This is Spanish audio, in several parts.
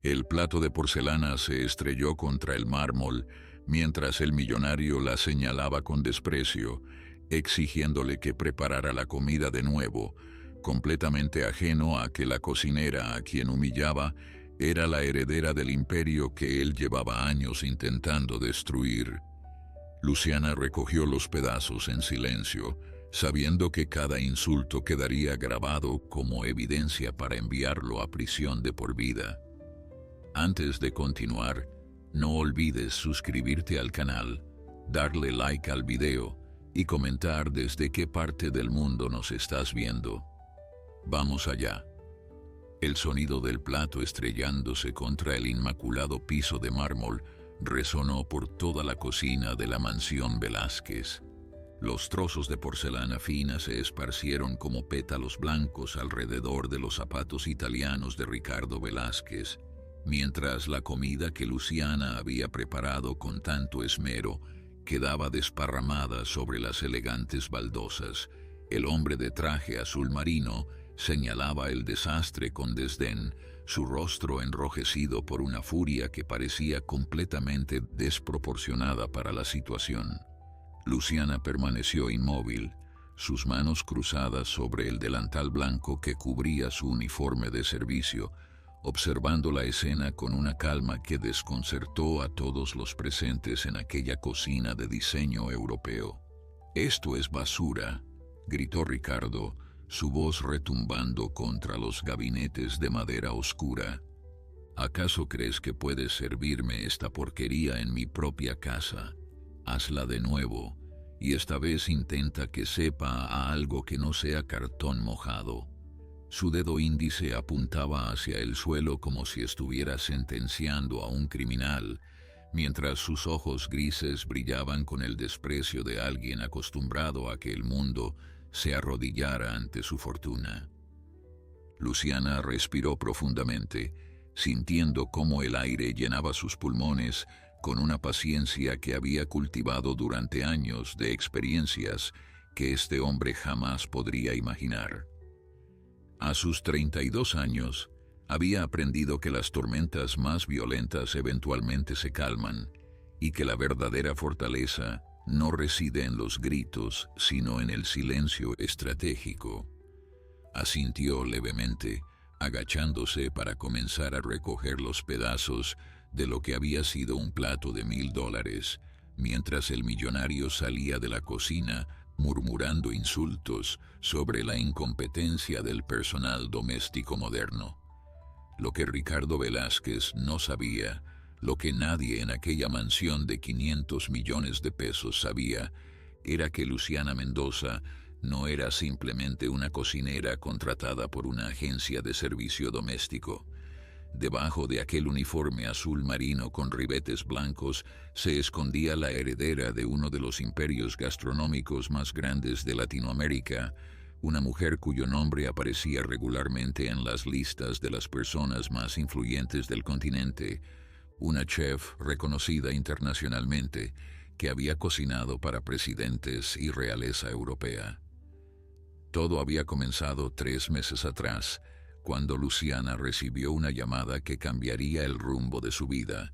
El plato de porcelana se estrelló contra el mármol mientras el millonario la señalaba con desprecio, exigiéndole que preparara la comida de nuevo, completamente ajeno a que la cocinera a quien humillaba era la heredera del imperio que él llevaba años intentando destruir. Luciana recogió los pedazos en silencio, sabiendo que cada insulto quedaría grabado como evidencia para enviarlo a prisión de por vida. Antes de continuar, no olvides suscribirte al canal, darle like al video y comentar desde qué parte del mundo nos estás viendo. Vamos allá. El sonido del plato estrellándose contra el inmaculado piso de mármol resonó por toda la cocina de la mansión Velázquez. Los trozos de porcelana fina se esparcieron como pétalos blancos alrededor de los zapatos italianos de Ricardo Velázquez, mientras la comida que Luciana había preparado con tanto esmero quedaba desparramada sobre las elegantes baldosas. El hombre de traje azul marino señalaba el desastre con desdén, su rostro enrojecido por una furia que parecía completamente desproporcionada para la situación. Luciana permaneció inmóvil, sus manos cruzadas sobre el delantal blanco que cubría su uniforme de servicio, observando la escena con una calma que desconcertó a todos los presentes en aquella cocina de diseño europeo. «Esto es basura», gritó Ricardo, su voz retumbando contra los gabinetes de madera oscura. «¿Acaso crees que puedes servirme esta porquería en mi propia casa? Hazla de nuevo, y esta vez intenta que sepa a algo que no sea cartón mojado». Su dedo índice apuntaba hacia el suelo como si estuviera sentenciando a un criminal, mientras sus ojos grises brillaban con el desprecio de alguien acostumbrado a que el mundo se arrodillara ante su fortuna. Luciana respiró profundamente, sintiendo cómo el aire llenaba sus pulmones con una paciencia que había cultivado durante años de experiencias que este hombre jamás podría imaginar. A sus 32 años, había aprendido que las tormentas más violentas eventualmente se calman y que la verdadera fortaleza no reside en los gritos, sino en el silencio estratégico. Asintió levemente, agachándose para comenzar a recoger los pedazos de lo que había sido un plato de $1000, mientras el millonario salía de la cocina murmurando insultos sobre la incompetencia del personal doméstico moderno. Lo que Ricardo Velázquez no sabía, lo que nadie en aquella mansión de 500 millones de pesos sabía, era que Luciana Mendoza no era simplemente una cocinera contratada por una agencia de servicio doméstico. Debajo de aquel uniforme azul marino con ribetes blancos se escondía la heredera de uno de los imperios gastronómicos más grandes de Latinoamérica, una mujer cuyo nombre aparecía regularmente en las listas de las personas más influyentes del continente, una chef reconocida internacionalmente que había cocinado para presidentes y realeza europea. Todo había comenzado 3 meses atrás, cuando Luciana recibió una llamada que cambiaría el rumbo de su vida.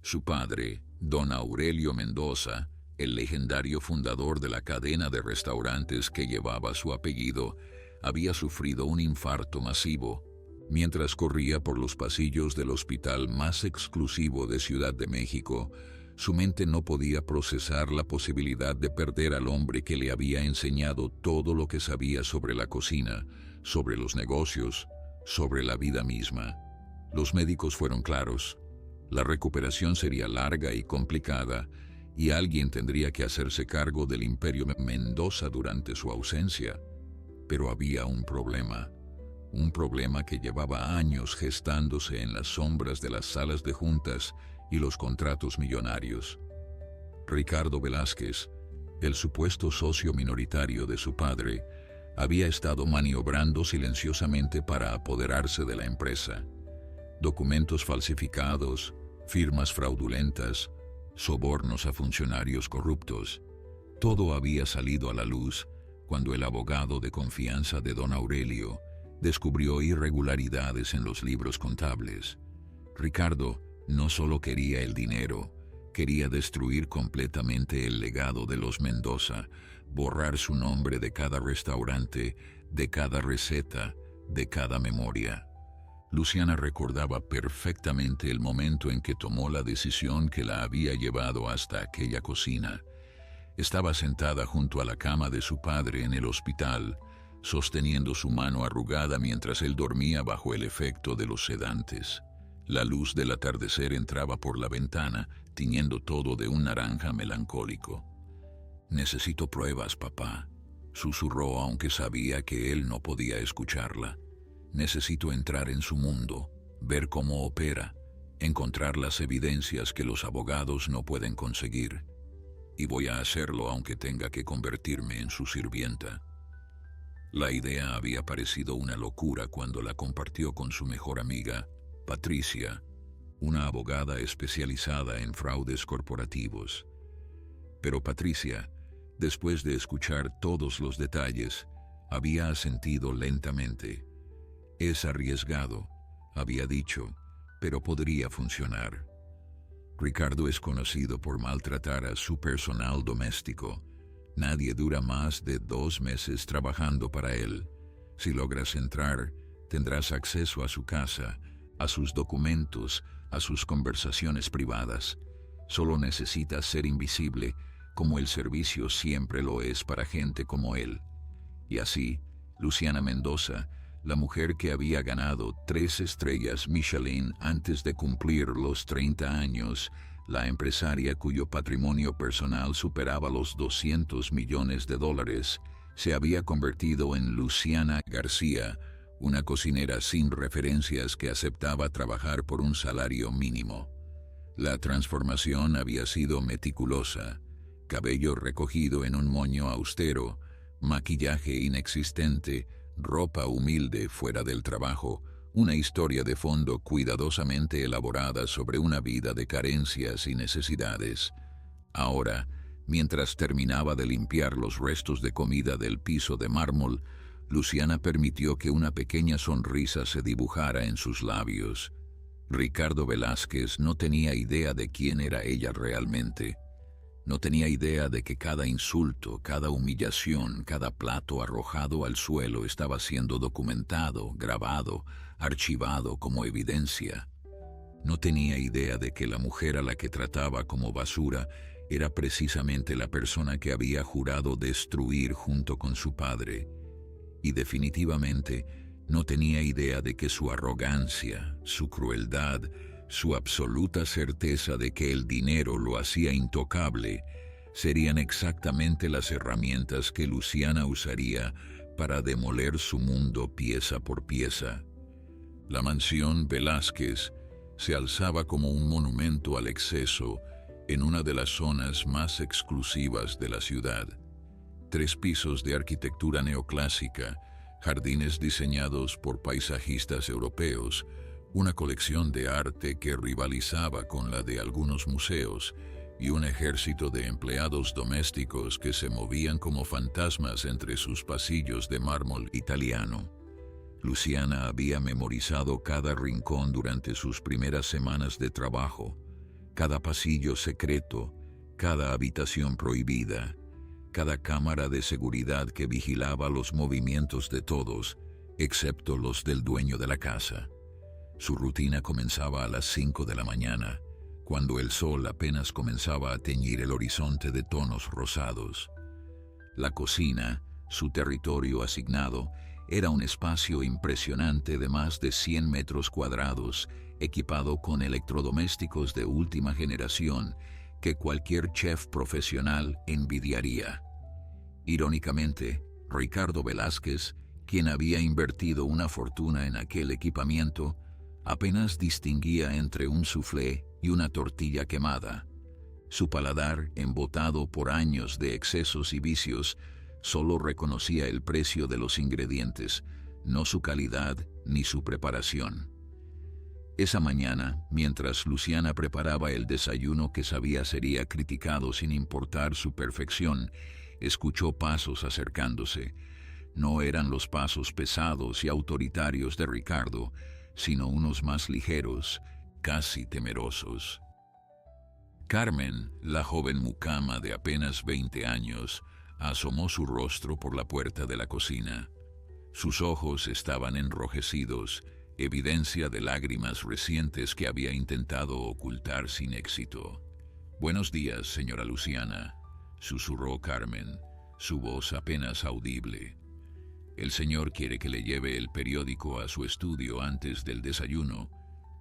Su padre, don Aurelio Mendoza, el legendario fundador de la cadena de restaurantes que llevaba su apellido, había sufrido un infarto masivo. Mientras corría por los pasillos del hospital más exclusivo de Ciudad de México, su mente no podía procesar la posibilidad de perder al hombre que le había enseñado todo lo que sabía sobre la cocina, sobre los negocios, sobre la vida misma. Los médicos fueron claros. La recuperación sería larga y complicada, y alguien tendría que hacerse cargo del imperio Mendoza durante su ausencia. Pero había un problema que llevaba años gestándose en las sombras de las salas de juntas y los contratos millonarios. Ricardo Velázquez, el supuesto socio minoritario de su padre, había estado maniobrando silenciosamente para apoderarse de la empresa. Documentos falsificados, firmas fraudulentas, sobornos a funcionarios corruptos. Todo había salido a la luz cuando el abogado de confianza de don Aurelio descubrió irregularidades en los libros contables. Ricardo no solo quería el dinero, quería destruir completamente el legado de los Mendoza, borrar su nombre de cada restaurante, de cada receta, de cada memoria. Luciana recordaba perfectamente el momento en que tomó la decisión que la había llevado hasta aquella cocina. Estaba sentada junto a la cama de su padre en el hospital, sosteniendo su mano arrugada mientras él dormía bajo el efecto de los sedantes. La luz del atardecer entraba por la ventana, tiñendo todo de un naranja melancólico. «Necesito pruebas, papá», susurró aunque sabía que él no podía escucharla. «Necesito entrar en su mundo, ver cómo opera, encontrar las evidencias que los abogados no pueden conseguir. Y voy a hacerlo aunque tenga que convertirme en su sirvienta». La idea había parecido una locura cuando la compartió con su mejor amiga, Patricia, una abogada especializada en fraudes corporativos. Pero Patricia, después de escuchar todos los detalles, había asentido lentamente. «Es arriesgado», había dicho, «pero podría funcionar». Ricardo es conocido por maltratar a su personal doméstico. Nadie dura más de 2 meses trabajando para él. Si logras entrar, tendrás acceso a su casa, a sus documentos, a sus conversaciones privadas. Solo necesitas ser invisible, como el servicio siempre lo es para gente como él. Y así, Luciana Mendoza, la mujer que había ganado 3 estrellas Michelin antes de cumplir los 30 años, la empresaria cuyo patrimonio personal superaba los $200 millones, se había convertido en Luciana García, una cocinera sin referencias que aceptaba trabajar por un salario mínimo. La transformación había sido meticulosa: cabello recogido en un moño austero, maquillaje inexistente, ropa humilde fuera del trabajo, una historia de fondo cuidadosamente elaborada sobre una vida de carencias y necesidades. Ahora, mientras terminaba de limpiar los restos de comida del piso de mármol, Luciana permitió que una pequeña sonrisa se dibujara en sus labios. Ricardo Velázquez no tenía idea de quién era ella realmente. No tenía idea de que cada insulto, cada humillación, cada plato arrojado al suelo estaba siendo documentado, grabado, archivado como evidencia. No tenía idea de que la mujer a la que trataba como basura era precisamente la persona que había jurado destruir junto con su padre. Y definitivamente no tenía idea de que su arrogancia, su crueldad, su absoluta certeza de que el dinero lo hacía intocable, serían exactamente las herramientas que Luciana usaría para demoler su mundo pieza por pieza. La mansión Velázquez se alzaba como un monumento al exceso en una de las zonas más exclusivas de la ciudad. 3 pisos de arquitectura neoclásica, jardines diseñados por paisajistas europeos, una colección de arte que rivalizaba con la de algunos museos y un ejército de empleados domésticos que se movían como fantasmas entre sus pasillos de mármol italiano. Luciana había memorizado cada rincón durante sus primeras semanas de trabajo, cada pasillo secreto, cada habitación prohibida, cada cámara de seguridad que vigilaba los movimientos de todos, excepto los del dueño de la casa. Su rutina comenzaba a las 5 de la mañana, cuando el sol apenas comenzaba a teñir el horizonte de tonos rosados. La cocina, su territorio asignado, era un espacio impresionante de más de 100 metros cuadrados, equipado con electrodomésticos de última generación que cualquier chef profesional envidiaría. Irónicamente, Ricardo Velázquez, quien había invertido una fortuna en aquel equipamiento, apenas distinguía entre un soufflé y una tortilla quemada. Su paladar, embotado por años de excesos y vicios, solo reconocía el precio de los ingredientes, no su calidad ni su preparación. Esa mañana, mientras Luciana preparaba el desayuno que sabía sería criticado sin importar su perfección, escuchó pasos acercándose. No eran los pasos pesados y autoritarios de Ricardo, sino unos más ligeros, casi temerosos. Carmen, la joven mucama de apenas 20 años, asomó su rostro por la puerta de la cocina. Sus ojos estaban enrojecidos, evidencia de lágrimas recientes que había intentado ocultar sin éxito. «Buenos días, señora Luciana», susurró Carmen, su voz apenas audible. «El señor quiere que le lleve el periódico a su estudio antes del desayuno.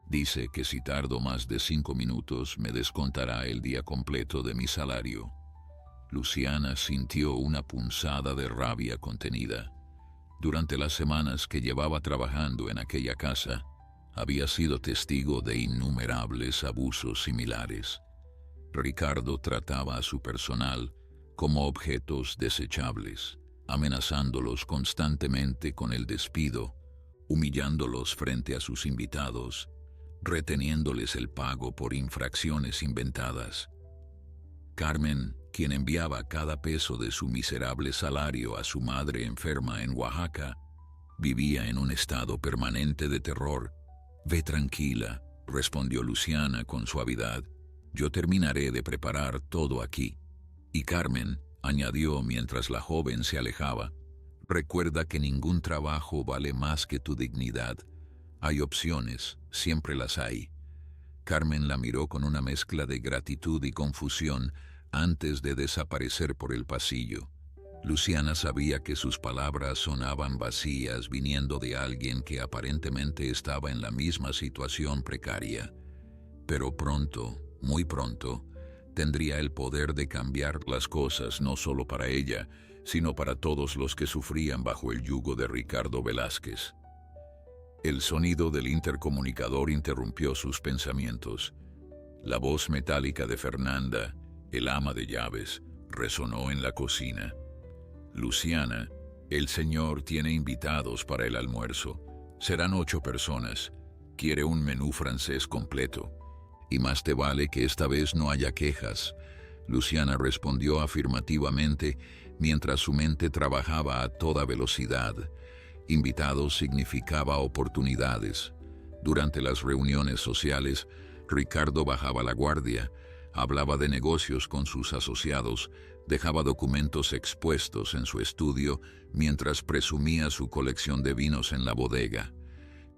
Dice que si tardo más de 5 minutos me descontará el día completo de mi salario». Luciana sintió una punzada de rabia contenida. Durante las semanas que llevaba trabajando en aquella casa, había sido testigo de innumerables abusos similares. Ricardo trataba a su personal como objetos desechables, amenazándolos constantemente con el despido, humillándolos frente a sus invitados, reteniéndoles el pago por infracciones inventadas. Carmen, quien enviaba cada peso de su miserable salario a su madre enferma en Oaxaca, vivía en un estado permanente de terror. «Ve tranquila», respondió Luciana con suavidad. «Yo terminaré de preparar todo aquí». Y Carmen añadió mientras la joven se alejaba: «Recuerda que ningún trabajo vale más que tu dignidad. Hay opciones, siempre las hay». Carmen la miró con una mezcla de gratitud y confusión antes de desaparecer por el pasillo. Luciana sabía que sus palabras sonaban vacías viniendo de alguien que aparentemente estaba en la misma situación precaria. Pero pronto, muy pronto, tendría el poder de cambiar las cosas no solo para ella, sino para todos los que sufrían bajo el yugo de Ricardo Velázquez. El sonido del intercomunicador interrumpió sus pensamientos. La voz metálica de Fernanda, el ama de llaves, resonó en la cocina. «Luciana, el señor tiene invitados para el almuerzo. Serán 8 personas. Quiere un menú francés completo. Y más te vale que esta vez no haya quejas». Luciana respondió afirmativamente mientras su mente trabajaba a toda velocidad. Invitados significaba oportunidades. Durante las reuniones sociales, Ricardo bajaba la guardia, hablaba de negocios con sus asociados, dejaba documentos expuestos en su estudio mientras presumía su colección de vinos en la bodega.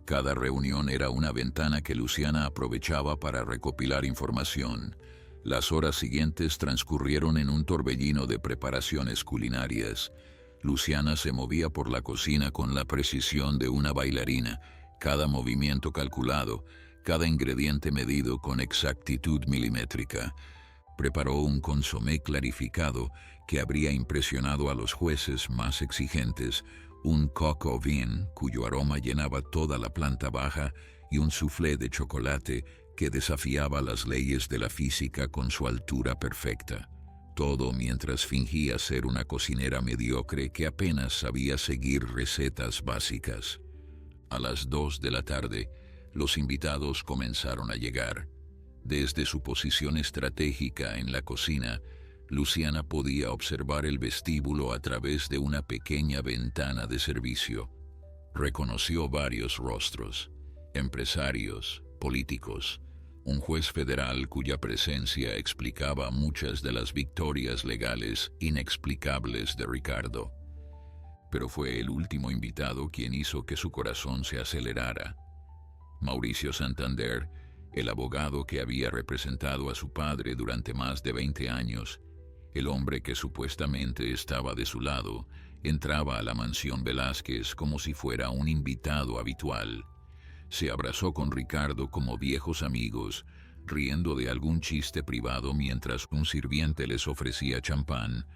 Cada reunión era una ventana que Luciana aprovechaba para recopilar información. Las horas siguientes transcurrieron en un torbellino de preparaciones culinarias. Luciana se movía por la cocina con la precisión de una bailarina, cada movimiento calculado, cada ingrediente medido con exactitud milimétrica. Preparó un consomé clarificado que habría impresionado a los jueces más exigentes, un coq au vin cuyo aroma llenaba toda la planta baja y un soufflé de chocolate que desafiaba las leyes de la física con su altura perfecta. Todo mientras fingía ser una cocinera mediocre que apenas sabía seguir recetas básicas. A las 2 de la tarde, los invitados comenzaron a llegar. Desde su posición estratégica en la cocina, Luciana podía observar el vestíbulo a través de una pequeña ventana de servicio. Reconoció varios rostros: empresarios, políticos, un juez federal cuya presencia explicaba muchas de las victorias legales inexplicables de Ricardo. Pero fue el último invitado quien hizo que su corazón se acelerara. Mauricio Santander, el abogado que había representado a su padre durante más de 20 años, el hombre que supuestamente estaba de su lado, entraba a la mansión Velázquez como si fuera un invitado habitual. Se abrazó con Ricardo como viejos amigos, riendo de algún chiste privado mientras un sirviente les ofrecía champán.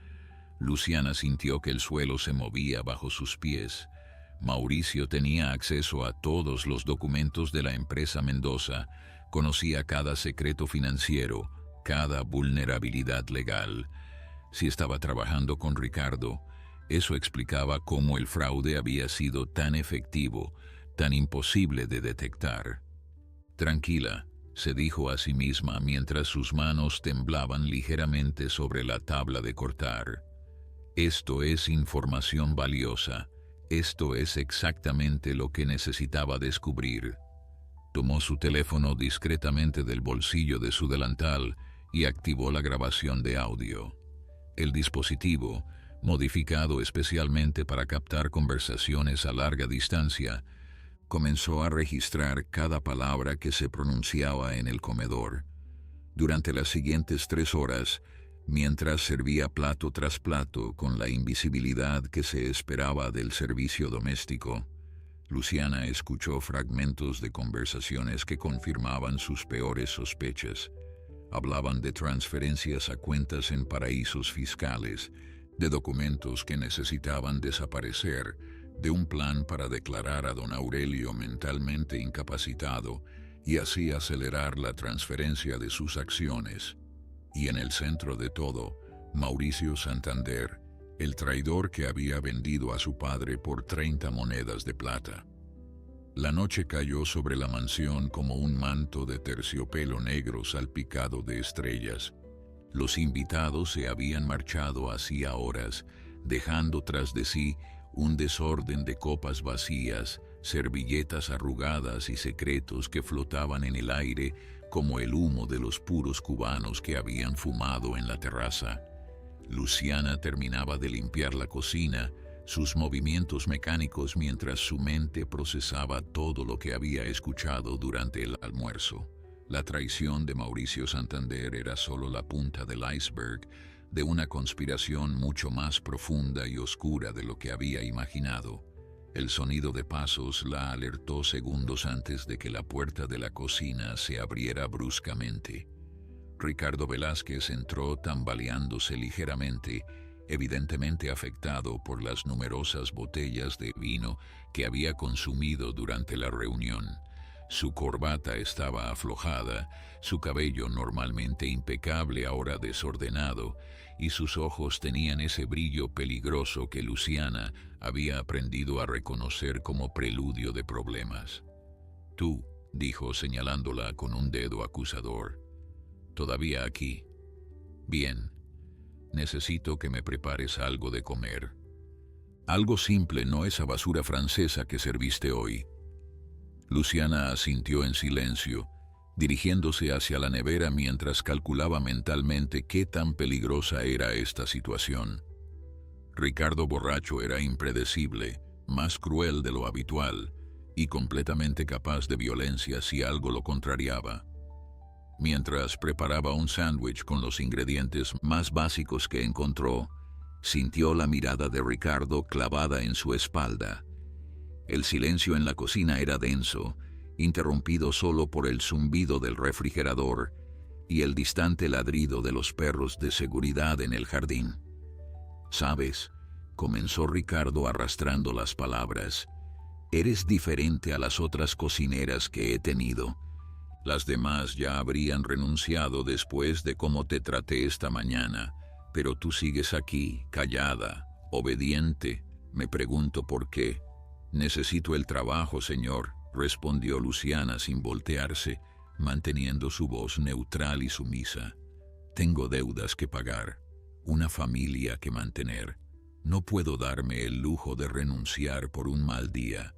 Luciana sintió que el suelo se movía bajo sus pies. Mauricio tenía acceso a todos los documentos de la empresa Mendoza, conocía cada secreto financiero, cada vulnerabilidad legal. Si estaba trabajando con Ricardo, eso explicaba cómo el fraude había sido tan efectivo, tan imposible de detectar. «Tranquila», se dijo a sí misma mientras sus manos temblaban ligeramente sobre la tabla de cortar. «Esto es información valiosa. Esto es exactamente lo que necesitaba descubrir». Tomó su teléfono discretamente del bolsillo de su delantal y activó la grabación de audio. El dispositivo, modificado especialmente para captar conversaciones a larga distancia, comenzó a registrar cada palabra que se pronunciaba en el comedor. Durante las siguientes 3 horas, mientras servía plato tras plato con la invisibilidad que se esperaba del servicio doméstico, Luciana escuchó fragmentos de conversaciones que confirmaban sus peores sospechas. Hablaban de transferencias a cuentas en paraísos fiscales, de documentos que necesitaban desaparecer, de un plan para declarar a don Aurelio mentalmente incapacitado y así acelerar la transferencia de sus acciones. Y en el centro de todo, Mauricio Santander, el traidor que había vendido a su padre por 30 monedas de plata. La noche cayó sobre la mansión como un manto de terciopelo negro salpicado de estrellas. Los invitados se habían marchado hacía horas, dejando tras de sí un desorden de copas vacías, servilletas arrugadas y secretos que flotaban en el aire como el humo de los puros cubanos que habían fumado en la terraza. Luciana terminaba de limpiar la cocina, sus movimientos mecánicos mientras su mente procesaba todo lo que había escuchado durante el almuerzo. La traición de Mauricio Santander era solo la punta del iceberg de una conspiración mucho más profunda y oscura de lo que había imaginado. El sonido de pasos la alertó segundos antes de que la puerta de la cocina se abriera bruscamente. Ricardo Velázquez entró tambaleándose ligeramente, evidentemente afectado por las numerosas botellas de vino que había consumido durante la reunión. Su corbata estaba aflojada, su cabello normalmente impecable ahora desordenado, y sus ojos tenían ese brillo peligroso que Luciana había aprendido a reconocer como preludio de problemas. «Tú», dijo señalándola con un dedo acusador, «todavía aquí. Bien. Necesito que me prepares algo de comer. Algo simple, no esa basura francesa que serviste hoy». Luciana asintió en silencio, dirigiéndose hacia la nevera mientras calculaba mentalmente qué tan peligrosa era esta situación. Ricardo borracho era impredecible, más cruel de lo habitual, y completamente capaz de violencia si algo lo contrariaba. Mientras preparaba un sándwich con los ingredientes más básicos que encontró, sintió la mirada de Ricardo clavada en su espalda. El silencio en la cocina era denso, interrumpido solo por el zumbido del refrigerador y el distante ladrido de los perros de seguridad en el jardín. «¿Sabes?», comenzó Ricardo arrastrando las palabras, «eres diferente a las otras cocineras que he tenido. Las demás ya habrían renunciado después de cómo te traté esta mañana, pero tú sigues aquí, callada, obediente. Me pregunto por qué». «Necesito el trabajo, señor», respondió Luciana sin voltearse, manteniendo su voz neutral y sumisa. «Tengo deudas que pagar, una familia que mantener. No puedo darme el lujo de renunciar por un mal día».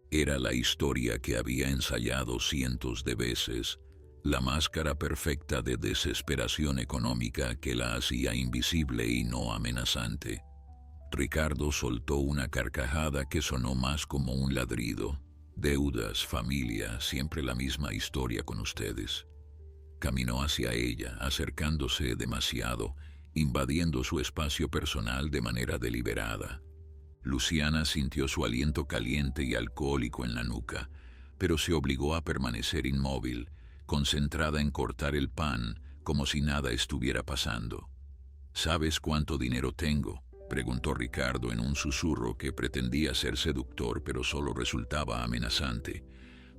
Era la historia que había ensayado cientos de veces, la máscara perfecta de desesperación económica que la hacía invisible y no amenazante. Ricardo soltó una carcajada que sonó más como un ladrido. «Deudas, familia, siempre la misma historia con ustedes». Caminó hacia ella, acercándose demasiado, invadiendo su espacio personal de manera deliberada. Luciana sintió su aliento caliente y alcohólico en la nuca, pero se obligó a permanecer inmóvil, concentrada en cortar el pan, como si nada estuviera pasando. «¿Sabes cuánto dinero tengo?», preguntó Ricardo en un susurro que pretendía ser seductor pero solo resultaba amenazante.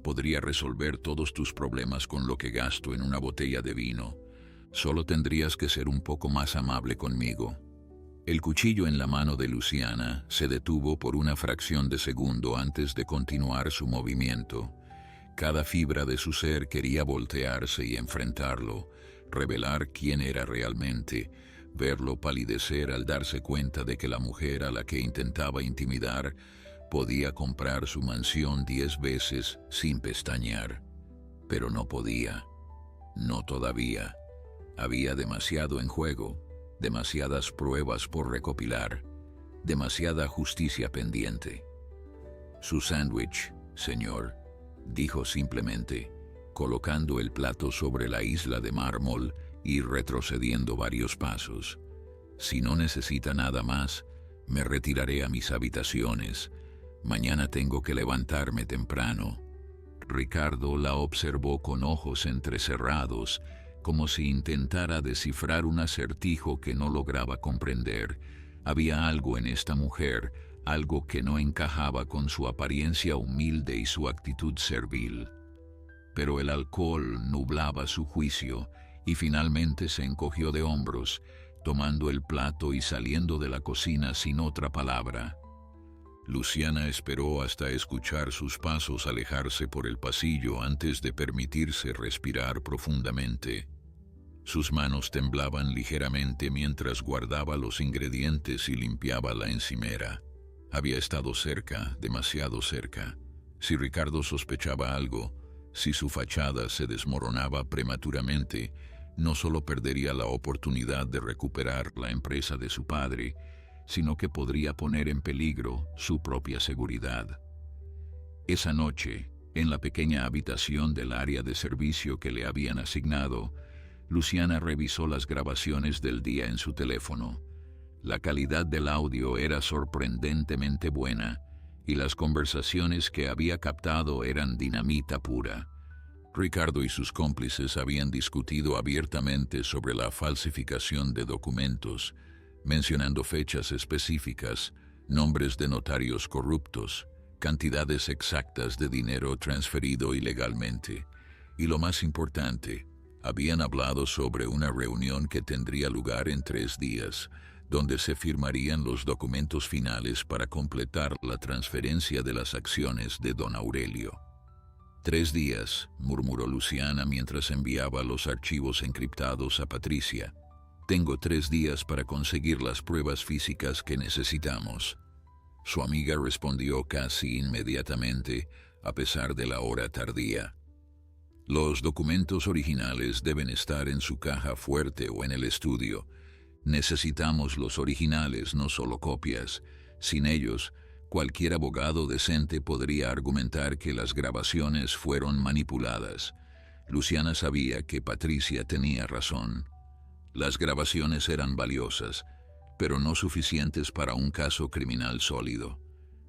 «Podría resolver todos tus problemas con lo que gasto en una botella de vino. Solo tendrías que ser un poco más amable conmigo». El cuchillo en la mano de Luciana se detuvo por una fracción de segundo antes de continuar su movimiento. Cada fibra de su ser quería voltearse y enfrentarlo, revelar quién era realmente, verlo palidecer al darse cuenta de que la mujer a la que intentaba intimidar podía comprar su mansión 10 veces sin pestañear. Pero no podía. No todavía. Había demasiado en juego, demasiadas pruebas por recopilar, demasiada justicia pendiente. Su sándwich, señor, dijo simplemente, colocando el plato sobre la isla de mármol y retrocediendo varios pasos. Si no necesita nada más, me retiraré a mis habitaciones. Mañana tengo que levantarme temprano. Ricardo la observó con ojos entrecerrados, como si intentara descifrar un acertijo que no lograba comprender. Había algo en esta mujer, algo que no encajaba con su apariencia humilde y su actitud servil. Pero el alcohol nublaba su juicio y finalmente se encogió de hombros, tomando el plato y saliendo de la cocina sin otra palabra. Luciana esperó hasta escuchar sus pasos alejarse por el pasillo antes de permitirse respirar profundamente. Sus manos temblaban ligeramente mientras guardaba los ingredientes y limpiaba la encimera. Había estado cerca, demasiado cerca. Si Ricardo sospechaba algo, si su fachada se desmoronaba prematuramente, no solo perdería la oportunidad de recuperar la empresa de su padre, sino que podría poner en peligro su propia seguridad. Esa noche, en la pequeña habitación del área de servicio que le habían asignado, Luciana revisó las grabaciones del día en su teléfono. La calidad del audio era sorprendentemente buena, y las conversaciones que había captado eran dinamita pura. Ricardo y sus cómplices habían discutido abiertamente sobre la falsificación de documentos, mencionando fechas específicas, nombres de notarios corruptos, cantidades exactas de dinero transferido ilegalmente, y lo más importante, habían hablado sobre una reunión que tendría lugar en 3 días, donde se firmarían los documentos finales para completar la transferencia de las acciones de don Aurelio. 3 días, murmuró Luciana mientras enviaba los archivos encriptados a Patricia. Tengo 3 días para conseguir las pruebas físicas que necesitamos. Su amiga respondió casi inmediatamente, a pesar de la hora tardía. Los documentos originales deben estar en su caja fuerte o en el estudio. Necesitamos los originales, no solo copias. Sin ellos, cualquier abogado decente podría argumentar que las grabaciones fueron manipuladas. Luciana sabía que Patricia tenía razón. Las grabaciones eran valiosas, pero no suficientes para un caso criminal sólido.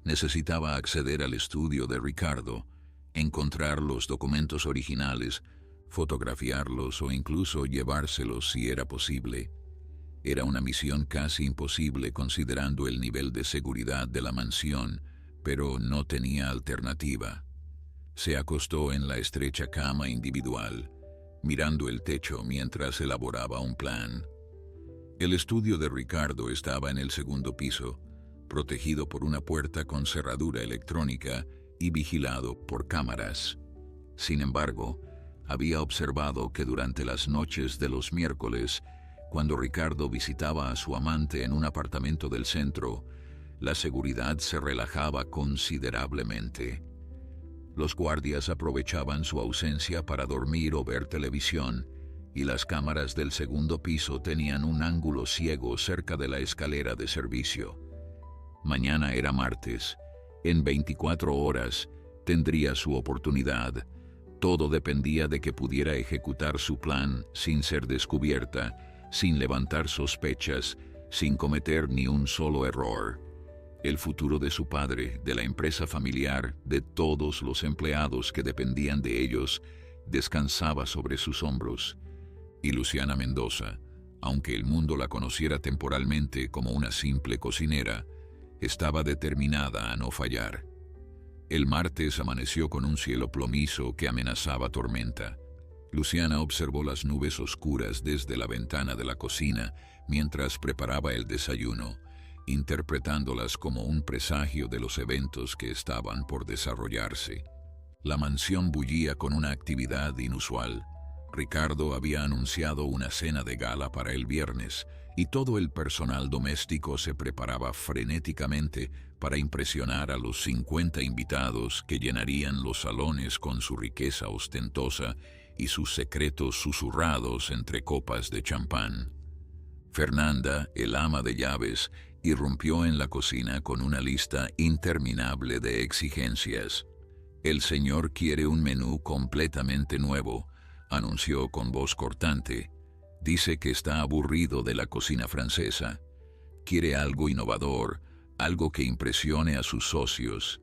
Necesitaba acceder al estudio de Ricardo, encontrar los documentos originales, fotografiarlos o incluso llevárselos si era posible. Era una misión casi imposible considerando el nivel de seguridad de la mansión, pero no tenía alternativa. Se acostó en la estrecha cama individual, mirando el techo mientras elaboraba un plan. El estudio de Ricardo estaba en el 2º piso, protegido por una puerta con cerradura electrónica y vigilado por cámaras. Sin embargo, había observado que durante las noches de los miércoles, cuando Ricardo visitaba a su amante en un apartamento del centro, la seguridad se relajaba considerablemente. Los guardias aprovechaban su ausencia para dormir o ver televisión, y las cámaras del 2º piso tenían un ángulo ciego cerca de la escalera de servicio. Mañana era martes. En 24 horas tendría su oportunidad. Todo dependía de que pudiera ejecutar su plan sin ser descubierta, sin levantar sospechas, sin cometer ni un solo error. El futuro de su padre, de la empresa familiar, de todos los empleados que dependían de ellos, descansaba sobre sus hombros. Y Luciana Mendoza, aunque el mundo la conociera temporalmente como una simple cocinera, estaba determinada a no fallar. El martes amaneció con un cielo plomizo que amenazaba tormenta. Luciana observó las nubes oscuras desde la ventana de la cocina mientras preparaba el desayuno, interpretándolas como un presagio de los eventos que estaban por desarrollarse. La mansión bullía con una actividad inusual. Ricardo había anunciado una cena de gala para el viernes, y todo el personal doméstico se preparaba frenéticamente para impresionar a los 50 invitados que llenarían los salones con su riqueza ostentosa y sus secretos susurrados entre copas de champán. Fernanda, el ama de llaves, irrumpió en la cocina con una lista interminable de exigencias. «El señor quiere un menú completamente nuevo», anunció con voz cortante. «Dice que está aburrido de la cocina francesa. Quiere algo innovador, algo que impresione a sus socios.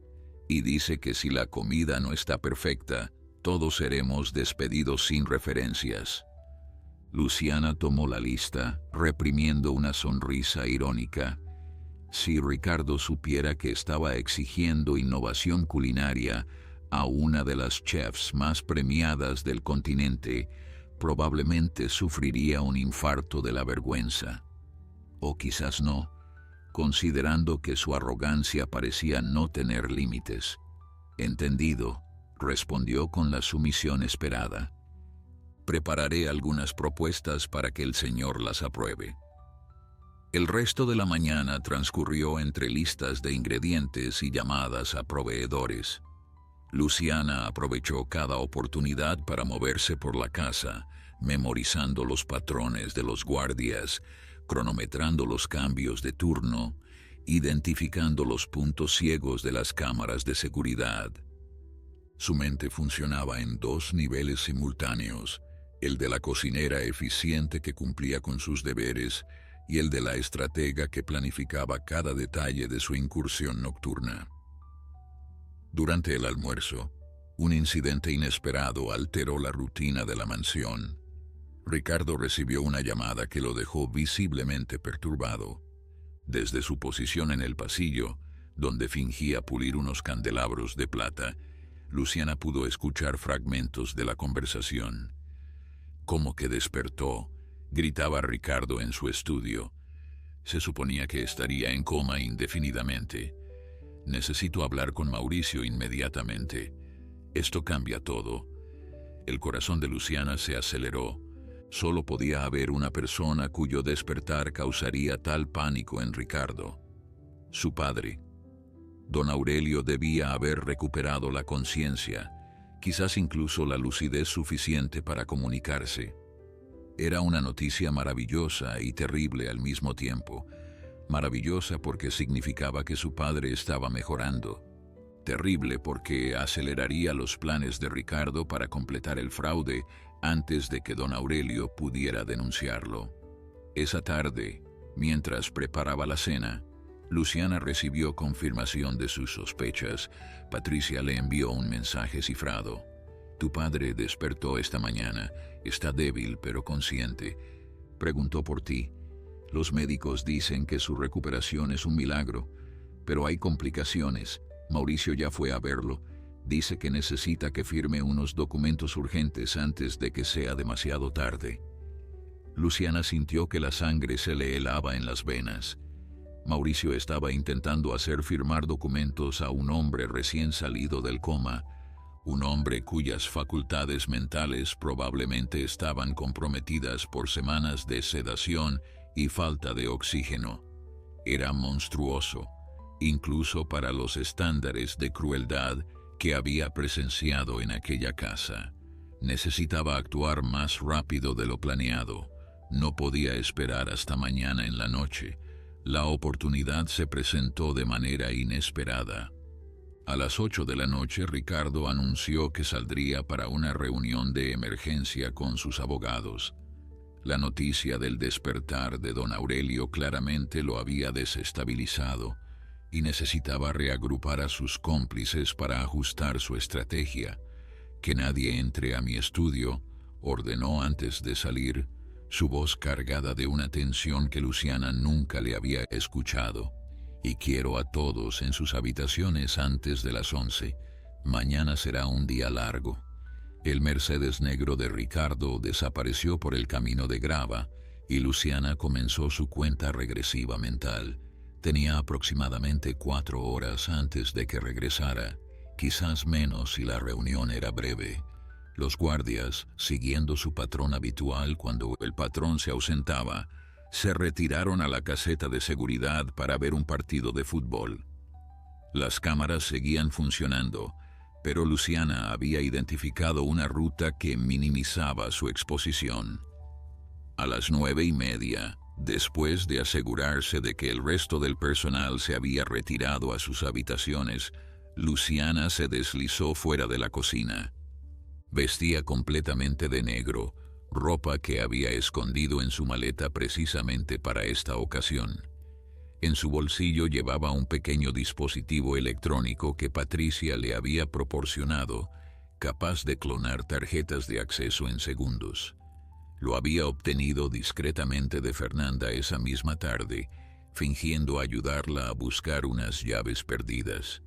Y dice que si la comida no está perfecta, todos seremos despedidos sin referencias». Luciana tomó la lista, reprimiendo una sonrisa irónica. Si Ricardo supiera que estaba exigiendo innovación culinaria a una de las chefs más premiadas del continente, probablemente sufriría un infarto de la vergüenza. O quizás no, considerando que su arrogancia parecía no tener límites. «Entendido», respondió con la sumisión esperada. «Prepararé algunas propuestas para que el señor las apruebe». El resto de la mañana transcurrió entre listas de ingredientes y llamadas a proveedores. Luciana aprovechó cada oportunidad para moverse por la casa, memorizando los patrones de los guardias, cronometrando los cambios de turno, identificando los puntos ciegos de las cámaras de seguridad. Su mente funcionaba en 2 niveles simultáneos: el de la cocinera eficiente que cumplía con sus deberes y el de la estratega que planificaba cada detalle de su incursión nocturna. Durante el almuerzo, un incidente inesperado alteró la rutina de la mansión. Ricardo recibió una llamada que lo dejó visiblemente perturbado. Desde su posición en el pasillo, donde fingía pulir unos candelabros de plata, Luciana pudo escuchar fragmentos de la conversación. «¿Cómo que despertó?», gritaba Ricardo en su estudio. «Se suponía que estaría en coma indefinidamente. Necesito hablar con Mauricio inmediatamente. Esto cambia todo». El corazón de Luciana se aceleró. Solo podía haber una persona cuyo despertar causaría tal pánico en Ricardo: su padre. Don Aurelio debía haber recuperado la conciencia, quizás incluso la lucidez suficiente para comunicarse. Era una noticia maravillosa y terrible al mismo tiempo. Maravillosa porque significaba que su padre estaba mejorando. Terrible porque aceleraría los planes de Ricardo para completar el fraude antes de que don Aurelio pudiera denunciarlo. Esa tarde, mientras preparaba la cena, Luciana recibió confirmación de sus sospechas. Patricia le envió un mensaje cifrado. «Tu padre despertó esta mañana. Está débil pero consciente. Preguntó por ti. Los médicos dicen que su recuperación es un milagro, pero hay complicaciones. Mauricio ya fue a verlo. Dice que necesita que firme unos documentos urgentes antes de que sea demasiado tarde». Luciana sintió que la sangre se le helaba en las venas. Mauricio estaba intentando hacer firmar documentos a un hombre recién salido del coma, un hombre cuyas facultades mentales probablemente estaban comprometidas por semanas de sedación y falta de oxígeno. Era monstruoso, incluso para los estándares de crueldad que había presenciado en aquella casa. Necesitaba actuar más rápido de lo planeado. No podía esperar hasta mañana en la noche. La oportunidad se presentó de manera inesperada. A las 8 de la noche, Ricardo anunció que saldría para una reunión de emergencia con sus abogados. La noticia del despertar de don Aurelio claramente lo había desestabilizado y necesitaba reagrupar a sus cómplices para ajustar su estrategia. «Que nadie entre a mi estudio», ordenó antes de salir, su voz cargada de una tensión que Luciana nunca le había escuchado. «Y quiero a todos en sus habitaciones antes de las 11. Mañana será un día largo». El Mercedes negro de Ricardo desapareció por el camino de grava y Luciana comenzó su cuenta regresiva mental. Tenía aproximadamente 4 horas antes de que regresara, quizás menos si la reunión era breve. Los guardias, siguiendo su patrón habitual cuando el patrón se ausentaba, se retiraron a la caseta de seguridad para ver un partido de fútbol. Las cámaras seguían funcionando, pero Luciana había identificado una ruta que minimizaba su exposición. A las 9:30, después de asegurarse de que el resto del personal se había retirado a sus habitaciones, Luciana se deslizó fuera de la cocina. Vestía completamente de negro, ropa que había escondido en su maleta precisamente para esta ocasión. En su bolsillo llevaba un pequeño dispositivo electrónico que Patricia le había proporcionado, capaz de clonar tarjetas de acceso en segundos. Lo había obtenido discretamente de Fernanda esa misma tarde, fingiendo ayudarla a buscar unas llaves perdidas.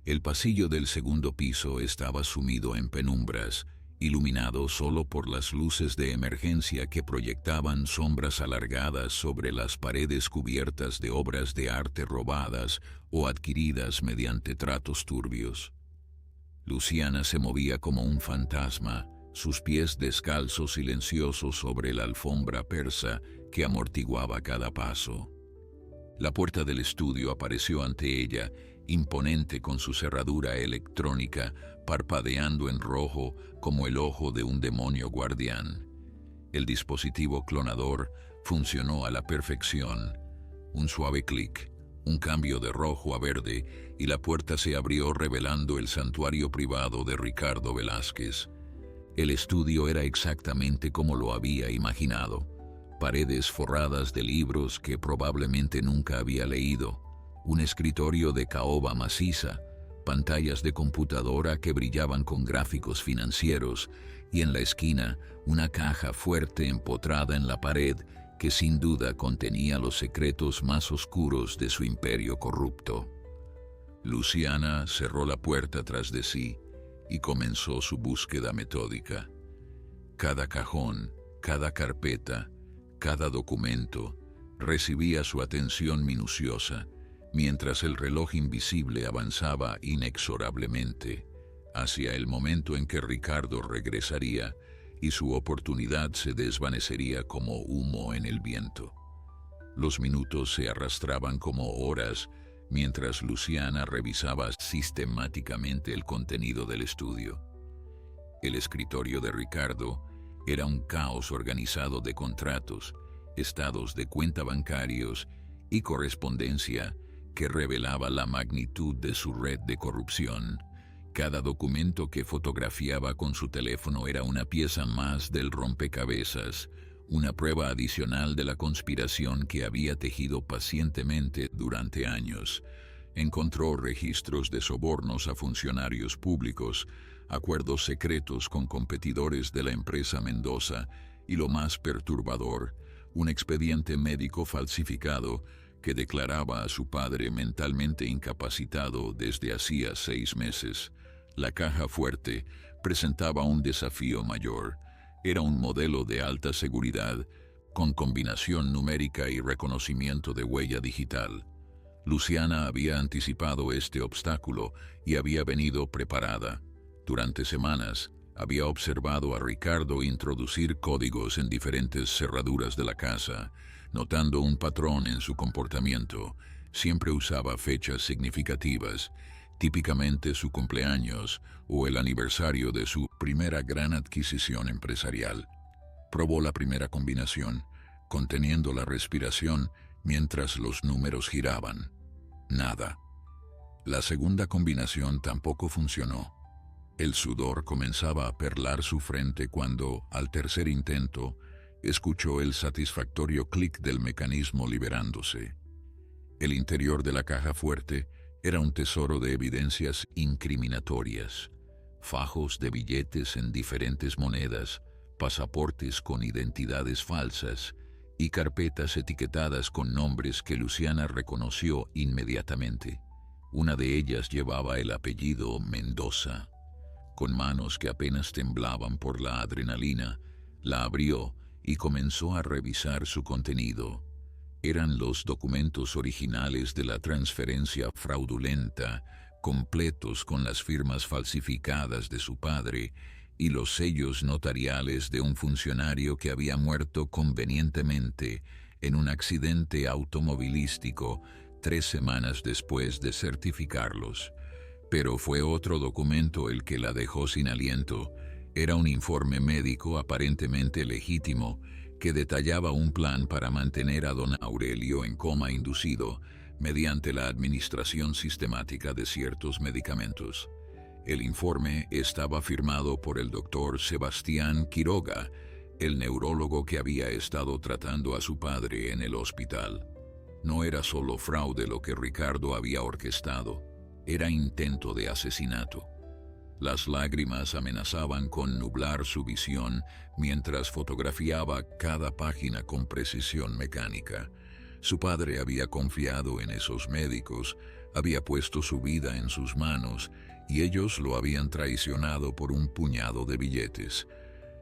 El pasillo del segundo piso estaba sumido en penumbras, iluminado solo por las luces de emergencia que proyectaban sombras alargadas sobre las paredes cubiertas de obras de arte robadas o adquiridas mediante tratos turbios. Luciana se movía como un fantasma, sus pies descalzos silenciosos sobre la alfombra persa que amortiguaba cada paso. La puerta del estudio apareció ante ella, imponente con su cerradura electrónica, parpadeando en rojo como el ojo de un demonio guardián. El dispositivo clonador funcionó a la perfección. Un suave clic, un cambio de rojo a verde, y la puerta se abrió revelando el santuario privado de Ricardo Velázquez. El estudio era exactamente como lo había imaginado. Paredes forradas de libros que probablemente nunca había leído, un escritorio de caoba maciza, pantallas de computadora que brillaban con gráficos financieros, y en la esquina una caja fuerte empotrada en la pared que sin duda contenía los secretos más oscuros de su imperio corrupto. Luciana cerró la puerta tras de sí y comenzó su búsqueda metódica. Cada cajón, cada carpeta, cada documento recibía su atención minuciosa, mientras el reloj invisible avanzaba inexorablemente hacia el momento en que Ricardo regresaría y su oportunidad se desvanecería como humo en el viento. Los minutos se arrastraban como horas mientras Luciana revisaba sistemáticamente el contenido del estudio. El escritorio de Ricardo era un caos organizado de contratos, estados de cuenta bancarios y correspondencia que revelaba la magnitud de su red de corrupción. Cada documento que fotografiaba con su teléfono era una pieza más del rompecabezas, una prueba adicional de la conspiración que había tejido pacientemente durante años. Encontró registros de sobornos a funcionarios públicos, acuerdos secretos con competidores de la empresa Mendoza y, lo más perturbador, un expediente médico falsificado que declaraba a su padre mentalmente incapacitado desde hacía 6 meses. La caja fuerte presentaba un desafío mayor. Era un modelo de alta seguridad, con combinación numérica y reconocimiento de huella digital. Luciana había anticipado este obstáculo y había venido preparada. Durante semanas, había observado a Ricardo introducir códigos en diferentes cerraduras de la casa, notando un patrón en su comportamiento. Siempre usaba fechas significativas, típicamente su cumpleaños o el aniversario de su primera gran adquisición empresarial. Probó la primera combinación, conteniendo la respiración mientras los números giraban. Nada. La segunda combinación tampoco funcionó. El sudor comenzaba a perlar su frente cuando, al tercer intento, escuchó el satisfactorio clic del mecanismo liberándose. El interior de la caja fuerte era un tesoro de evidencias incriminatorias, fajos de billetes en diferentes monedas, pasaportes con identidades falsas y carpetas etiquetadas con nombres que Luciana reconoció inmediatamente. Una de ellas llevaba el apellido Mendoza. Con manos que apenas temblaban por la adrenalina, la abrió y comenzó a revisar su contenido. Eran los documentos originales de la transferencia fraudulenta, completos con las firmas falsificadas de su padre y los sellos notariales de un funcionario que había muerto convenientemente en un accidente automovilístico 3 semanas después de certificarlos. Pero fue otro documento el que la dejó sin aliento. Era un informe médico aparentemente legítimo que detallaba un plan para mantener a don Aurelio en coma inducido mediante la administración sistemática de ciertos medicamentos. El informe estaba firmado por el doctor Sebastián Quiroga, el neurólogo que había estado tratando a su padre en el hospital. No era solo fraude lo que Ricardo había orquestado, era intento de asesinato. Las lágrimas amenazaban con nublar su visión mientras fotografiaba cada página con precisión mecánica. Su padre había confiado en esos médicos, había puesto su vida en sus manos y ellos lo habían traicionado por un puñado de billetes.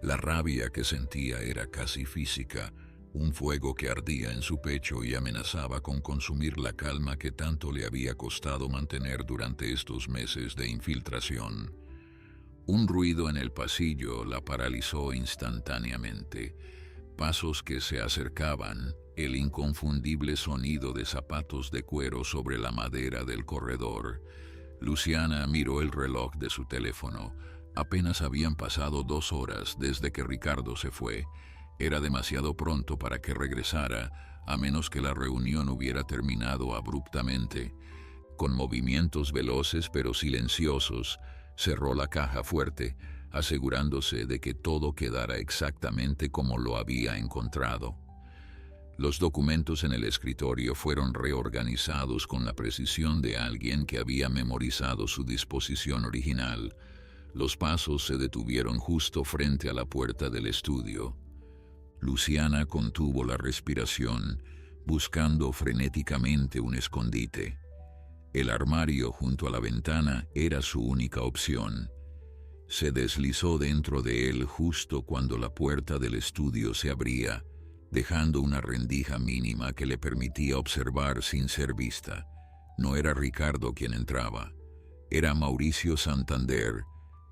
La rabia que sentía era casi física, un fuego que ardía en su pecho y amenazaba con consumir la calma que tanto le había costado mantener durante estos meses de infiltración. Un ruido en el pasillo la paralizó instantáneamente. Pasos que se acercaban, el inconfundible sonido de zapatos de cuero sobre la madera del corredor. Luciana miró el reloj de su teléfono. Apenas habían pasado 2 horas desde que Ricardo se fue. Era demasiado pronto para que regresara, a menos que la reunión hubiera terminado abruptamente. Con movimientos veloces pero silenciosos, cerró la caja fuerte, asegurándose de que todo quedara exactamente como lo había encontrado. Los documentos en el escritorio fueron reorganizados con la precisión de alguien que había memorizado su disposición original. Los pasos se detuvieron justo frente a la puerta del estudio. Luciana contuvo la respiración, buscando frenéticamente un escondite. El armario junto a la ventana era su única opción. Se deslizó dentro de él justo cuando la puerta del estudio se abría, dejando una rendija mínima que le permitía observar sin ser vista. No era Ricardo quien entraba, era Mauricio Santander,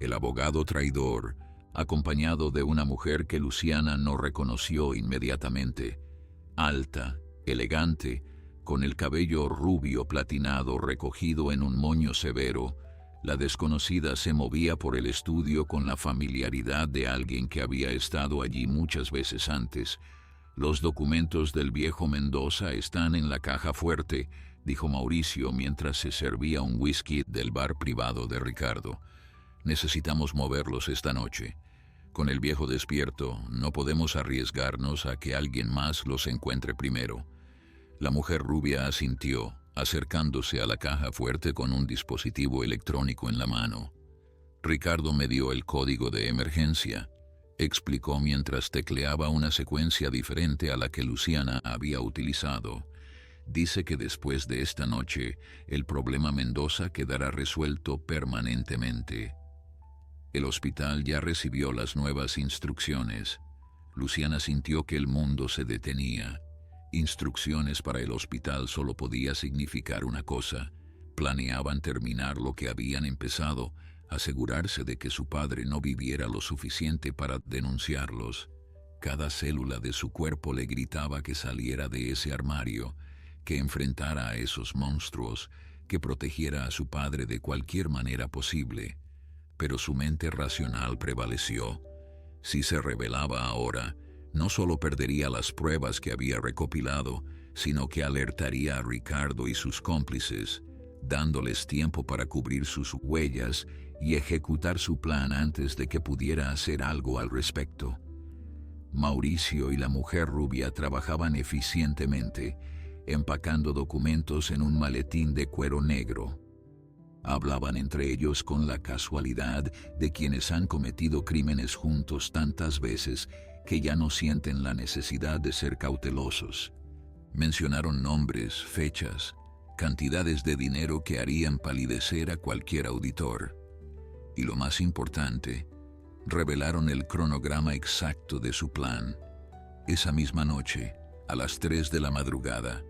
el abogado traidor, acompañado de una mujer que Luciana no reconoció inmediatamente. Alta, elegante, con el cabello rubio platinado recogido en un moño severo, la desconocida se movía por el estudio con la familiaridad de alguien que había estado allí muchas veces antes. «Los documentos del viejo Mendoza están en la caja fuerte», dijo Mauricio mientras se servía un whisky del bar privado de Ricardo. «Necesitamos moverlos esta noche. Con el viejo despierto, no podemos arriesgarnos a que alguien más los encuentre primero». La mujer rubia asintió, acercándose a la caja fuerte con un dispositivo electrónico en la mano. «Ricardo me dio el código de emergencia», explicó mientras tecleaba una secuencia diferente a la que Luciana había utilizado. «Dice que después de esta noche, el problema Mendoza quedará resuelto permanentemente». El hospital ya recibió las nuevas instrucciones. Luciana sintió que el mundo se detenía. Instrucciones para el hospital solo podía significar una cosa. Planeaban terminar lo que habían empezado, asegurarse de que su padre no viviera lo suficiente para denunciarlos. Cada célula de su cuerpo le gritaba que saliera de ese armario, que enfrentara a esos monstruos, que protegiera a su padre de cualquier manera posible. Pero su mente racional prevaleció. Si se rebelaba ahora, no solo perdería las pruebas que había recopilado, sino que alertaría a Ricardo y sus cómplices, dándoles tiempo para cubrir sus huellas y ejecutar su plan antes de que pudiera hacer algo al respecto. Mauricio y la mujer rubia trabajaban eficientemente, empacando documentos en un maletín de cuero negro. Hablaban entre ellos con la casualidad de quienes han cometido crímenes juntos tantas veces que ya no sienten la necesidad de ser cautelosos. Mencionaron nombres, fechas, cantidades de dinero que harían palidecer a cualquier auditor. Y lo más importante, revelaron el cronograma exacto de su plan. Esa misma noche, a las 3 de la madrugada,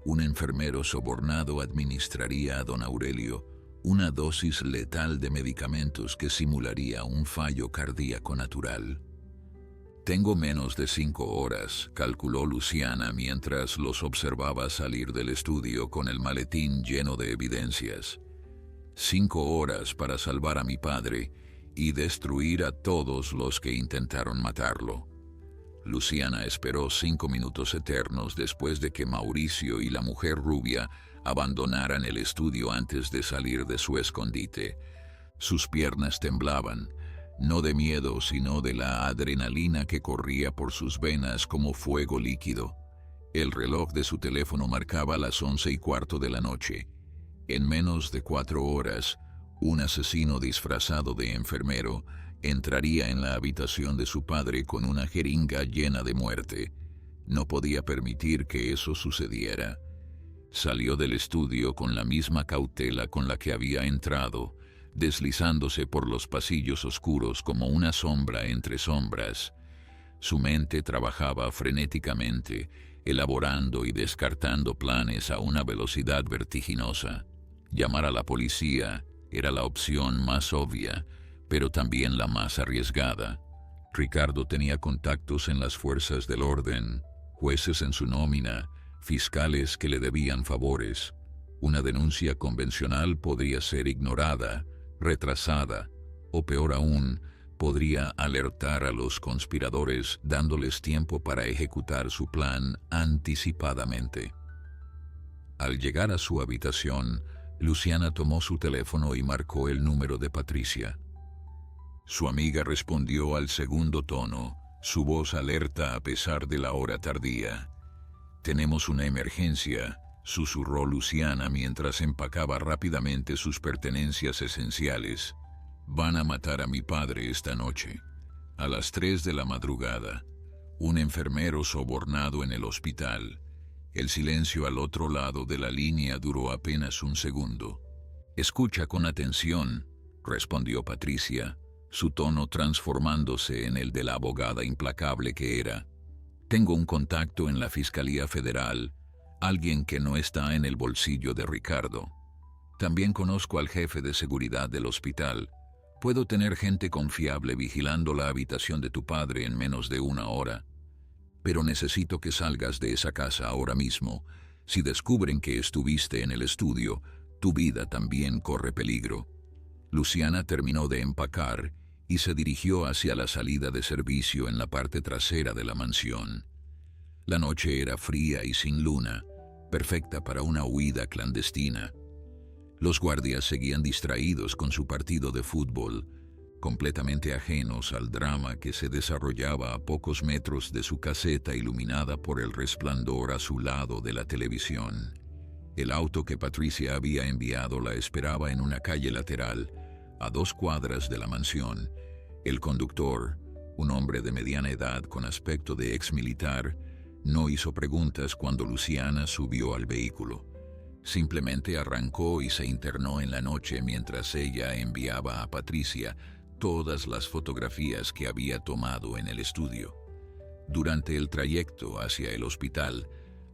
un enfermero sobornado administraría a don Aurelio una dosis letal de medicamentos que simularía un fallo cardíaco natural. Tengo menos de 5 horas, calculó Luciana mientras los observaba salir del estudio con el maletín lleno de evidencias. 5 horas para salvar a mi padre y destruir a todos los que intentaron matarlo. Luciana esperó 5 minutos eternos después de que Mauricio y la mujer rubia abandonaran el estudio antes de salir de su escondite. Sus piernas temblaban, no de miedo, sino de la adrenalina que corría por sus venas como fuego líquido. El reloj de su teléfono marcaba las 11:15 de la noche. En menos de 4 horas, un asesino disfrazado de enfermero entraría en la habitación de su padre con una jeringa llena de muerte. No podía permitir que eso sucediera. Salió del estudio con la misma cautela con la que había entrado, deslizándose por los pasillos oscuros como una sombra entre sombras. Su mente trabajaba frenéticamente, elaborando y descartando planes a una velocidad vertiginosa. Llamar a la policía era la opción más obvia, pero también la más arriesgada. Ricardo tenía contactos en las fuerzas del orden, jueces en su nómina, fiscales que le debían favores. Una denuncia convencional podría ser ignorada, retrasada, o peor aún, podría alertar a los conspiradores dándoles tiempo para ejecutar su plan anticipadamente. Al llegar a su habitación, Luciana tomó su teléfono y marcó el número de Patricia. Su amiga respondió al segundo tono, su voz alerta a pesar de la hora tardía. «Tenemos una emergencia», susurró Luciana mientras empacaba rápidamente sus pertenencias esenciales. «Van a matar a mi padre esta noche. A las 3 de la madrugada. Un enfermero sobornado en el hospital». El silencio al otro lado de la línea duró apenas un segundo. «Escucha con atención», respondió Patricia, su tono transformándose en el de la abogada implacable que era. «Tengo un contacto en la Fiscalía Federal, alguien que no está en el bolsillo de Ricardo. También conozco al jefe de seguridad del hospital. Puedo tener gente confiable vigilando la habitación de tu padre en menos de 1 hora. Pero necesito que salgas de esa casa ahora mismo. Si descubren que estuviste en el estudio, tu vida también corre peligro». Luciana terminó de empacar y se dirigió hacia la salida de servicio en la parte trasera de la mansión. La noche era fría y sin luna, perfecta para una huida clandestina. Los guardias seguían distraídos con su partido de fútbol, completamente ajenos al drama que se desarrollaba a pocos metros de su caseta iluminada por el resplandor azulado de la televisión. El auto que Patricia había enviado la esperaba en una calle lateral, a 2 cuadras de la mansión. El conductor, un hombre de mediana edad con aspecto de exmilitar, no hizo preguntas cuando Luciana subió al vehículo. Simplemente arrancó y se internó en la noche mientras ella enviaba a Patricia todas las fotografías que había tomado en el estudio. Durante el trayecto hacia el hospital,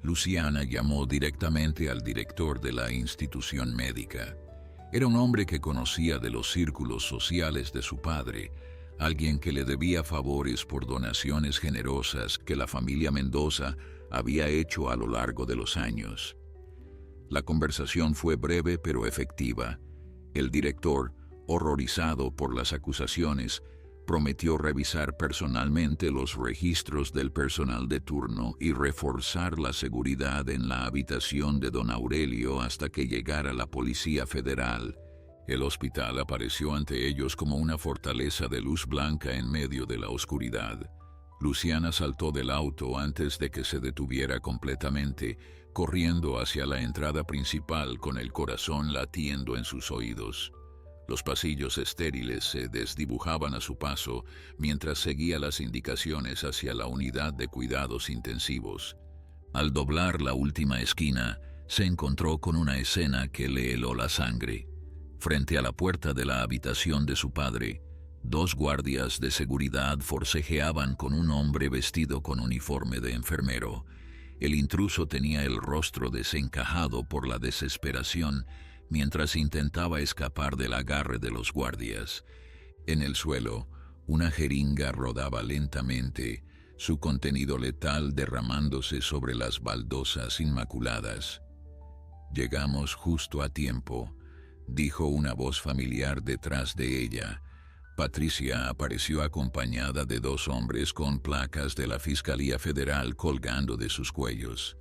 Luciana llamó directamente al director de la institución médica. Era un hombre que conocía de los círculos sociales de su padre, alguien que le debía favores por donaciones generosas que la familia Mendoza había hecho a lo largo de los años. La conversación fue breve pero efectiva. El director, horrorizado por las acusaciones, prometió revisar personalmente los registros del personal de turno y reforzar la seguridad en la habitación de don Aurelio hasta que llegara la Policía Federal. El hospital apareció ante ellos como una fortaleza de luz blanca en medio de la oscuridad. Luciana saltó del auto antes de que se detuviera completamente, corriendo hacia la entrada principal con el corazón latiendo en sus oídos. Los pasillos estériles se desdibujaban a su paso mientras seguía las indicaciones hacia la unidad de cuidados intensivos. Al doblar la última esquina, se encontró con una escena que le heló la sangre. Frente a la puerta de la habitación de su padre, 2 guardias de seguridad forcejeaban con un hombre vestido con uniforme de enfermero. El intruso tenía el rostro desencajado por la desesperación mientras intentaba escapar del agarre de los guardias. En el suelo, Una jeringa rodaba lentamente, su contenido letal derramándose sobre las baldosas inmaculadas. «Llegamos justo a tiempo», dijo una voz familiar detrás de ella. Patricia apareció acompañada de 2 hombres con placas de la Fiscalía Federal colgando de sus cuellos.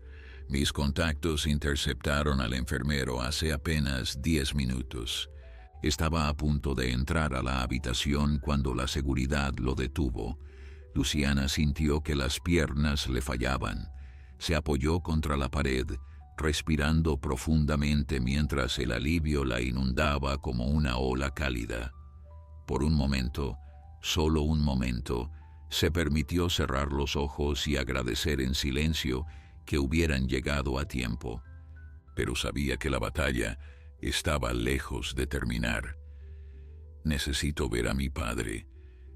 Mis contactos interceptaron al enfermero hace apenas 10 minutos. Estaba a punto de entrar a la habitación cuando la seguridad lo detuvo. Luciana sintió que las piernas le fallaban. Se apoyó contra la pared, respirando profundamente mientras el alivio la inundaba como una ola cálida. Por un momento, solo un momento, se permitió cerrar los ojos y agradecer en silencio que hubieran llegado a tiempo. Pero sabía que la batalla estaba lejos de terminar. «Necesito ver a mi padre»,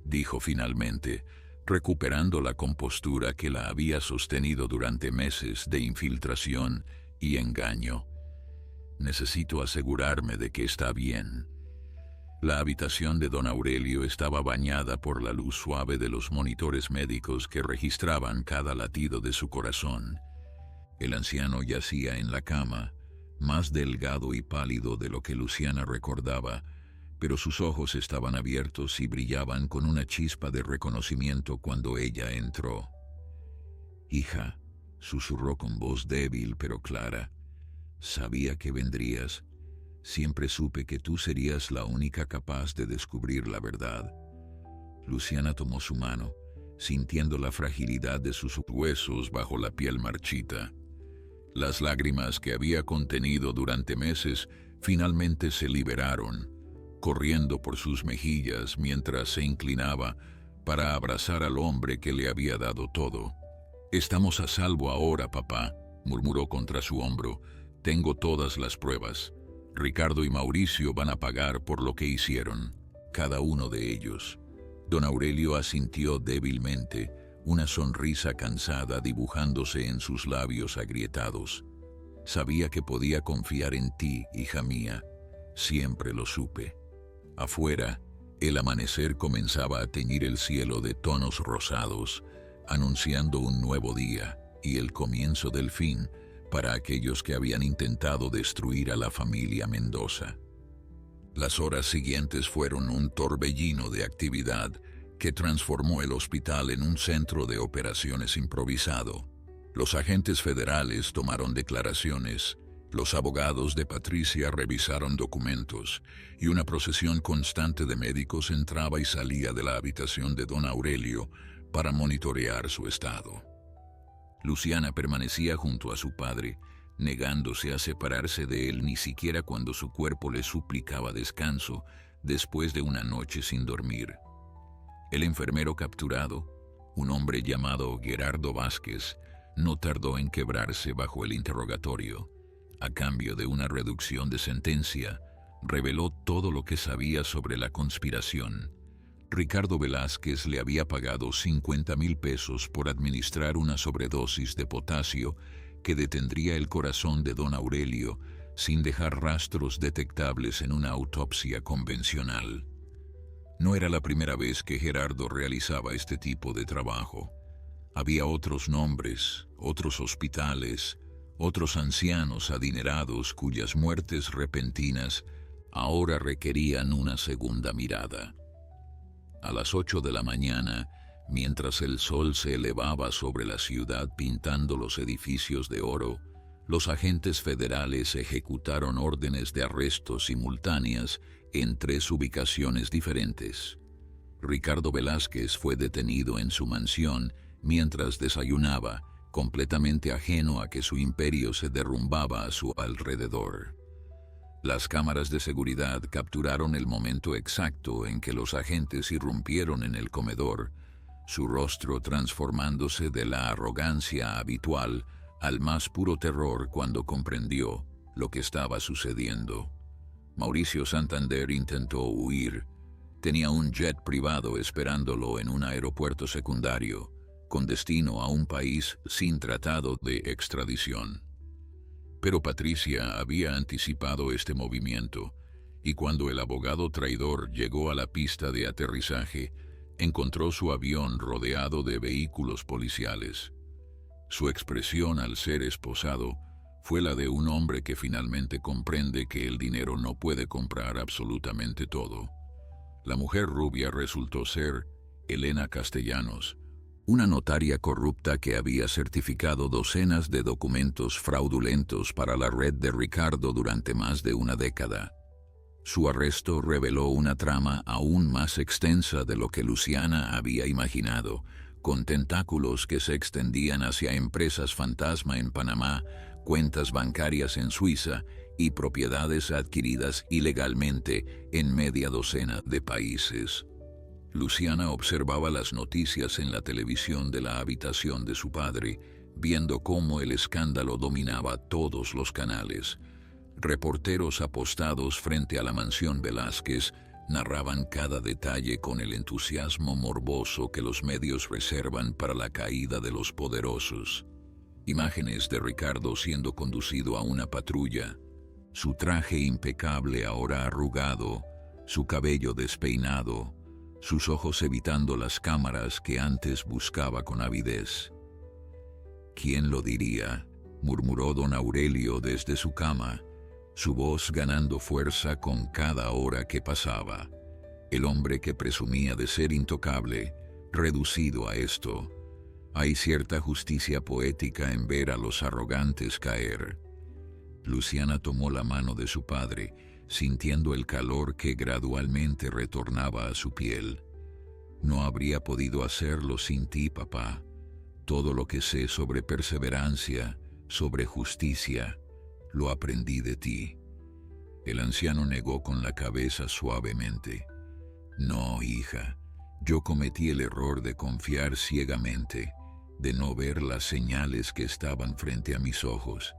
dijo finalmente, recuperando la compostura que la había sostenido durante meses de infiltración y engaño. «Necesito asegurarme de que está bien». La habitación de don Aurelio estaba bañada por la luz suave de los monitores médicos que registraban cada latido de su corazón. El anciano yacía en la cama, más delgado y pálido de lo que Luciana recordaba, pero sus ojos estaban abiertos y brillaban con una chispa de reconocimiento cuando ella entró. «Hija», susurró con voz débil pero clara, «sabía que vendrías. Siempre supe que tú serías la única capaz de descubrir la verdad». Luciana tomó su mano, sintiendo la fragilidad de sus huesos bajo la piel marchita. Las lágrimas que había contenido durante meses finalmente se liberaron, corriendo por sus mejillas mientras se inclinaba para abrazar al hombre que le había dado todo. «Estamos a salvo ahora, papá», murmuró contra su hombro. «Tengo todas las pruebas. Ricardo y Mauricio van a pagar por lo que hicieron, cada uno de ellos». Don Aurelio asintió débilmente, una sonrisa cansada dibujándose en sus labios agrietados. «Sabía que podía confiar en ti, hija mía. Siempre lo supe». Afuera, el amanecer comenzaba a teñir el cielo de tonos rosados, anunciando un nuevo día y el comienzo del fin para aquellos que habían intentado destruir a la familia Mendoza. Las horas siguientes fueron un torbellino de actividad que transformó el hospital en un centro de operaciones improvisado. Los agentes federales tomaron declaraciones, los abogados de Patricia revisaron documentos y una procesión constante de médicos entraba y salía de la habitación de don Aurelio para monitorear su estado. Luciana permanecía junto a su padre, negándose a separarse de él ni siquiera cuando su cuerpo le suplicaba descanso después de una noche sin dormir. El enfermero capturado, un hombre llamado Gerardo Vázquez, no tardó en quebrarse bajo el interrogatorio. A cambio de una reducción de sentencia, reveló todo lo que sabía sobre la conspiración. Ricardo Velázquez le había pagado 50,000 pesos por administrar una sobredosis de potasio que detendría el corazón de don Aurelio sin dejar rastros detectables en una autopsia convencional. No era la primera vez que Gerardo realizaba este tipo de trabajo. Había otros nombres, otros hospitales, otros ancianos adinerados cuyas muertes repentinas ahora requerían una segunda mirada. A las 8 de la mañana, mientras el sol se elevaba sobre la ciudad pintando los edificios de oro, los agentes federales ejecutaron órdenes de arresto simultáneas en 3 ubicaciones diferentes. Ricardo Velázquez fue detenido en su mansión mientras desayunaba, completamente ajeno a que su imperio se derrumbaba a su alrededor. Las cámaras de seguridad capturaron el momento exacto en que los agentes irrumpieron en el comedor, su rostro transformándose de la arrogancia habitual al más puro terror cuando comprendió lo que estaba sucediendo. Mauricio Santander intentó huir. Tenía un jet privado esperándolo en un aeropuerto secundario, con destino a un país sin tratado de extradición. Pero Patricia había anticipado este movimiento, y cuando el abogado traidor llegó a la pista de aterrizaje, Encontró su avión rodeado de vehículos policiales. Su expresión al ser esposado fue la de un hombre que finalmente comprende que el dinero no puede comprar absolutamente todo. La mujer rubia resultó ser Elena Castellanos, una notaria corrupta que había certificado docenas de documentos fraudulentos para la red de Ricardo durante más de una década. Su arresto reveló una trama aún más extensa de lo que Luciana había imaginado, con tentáculos que se extendían hacia empresas fantasma en Panamá, cuentas bancarias en Suiza y propiedades adquiridas ilegalmente en media docena de países. Luciana observaba las noticias en la televisión de la habitación de su padre, viendo cómo el escándalo dominaba todos los canales. Reporteros apostados frente a la mansión Velázquez narraban cada detalle con el entusiasmo morboso que los medios reservan para la caída de los poderosos. Imágenes de Ricardo siendo conducido a una patrulla, su traje impecable ahora arrugado, su cabello despeinado, sus ojos evitando las cámaras que antes buscaba con avidez. «¿Quién lo diría?», murmuró don Aurelio desde su cama, su voz ganando fuerza con cada hora que pasaba. El hombre que presumía de ser intocable, reducido a esto. Hay cierta justicia poética en ver a los arrogantes caer. Luciana tomó la mano de su padre, sintiendo el calor que gradualmente retornaba a su piel. «No habría podido hacerlo sin ti, papá. Todo lo que sé sobre perseverancia, sobre justicia, lo aprendí de ti». El anciano negó con la cabeza suavemente. «No, hija, yo cometí el error de confiar ciegamente, de no ver las señales que estaban frente a mis ojos.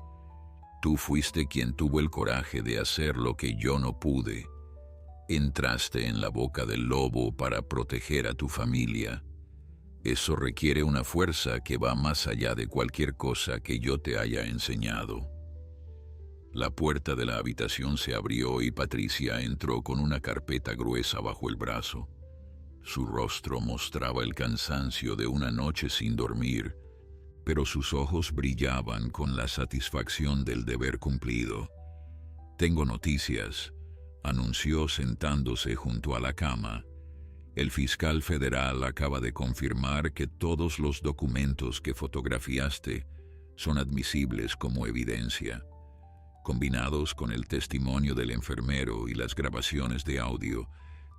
Tú fuiste quien tuvo el coraje de hacer lo que yo no pude. Entraste en la boca del lobo para proteger a tu familia. Eso requiere una fuerza que va más allá de cualquier cosa que yo te haya enseñado». La puerta de la habitación se abrió y Patricia entró con una carpeta gruesa bajo el brazo. Su rostro mostraba el cansancio de una noche sin dormir, pero sus ojos brillaban con la satisfacción del deber cumplido. «Tengo noticias», anunció sentándose junto a la cama. «El fiscal federal acaba de confirmar que todos los documentos que fotografiaste son admisibles como evidencia. Combinados con el testimonio del enfermero y las grabaciones de audio,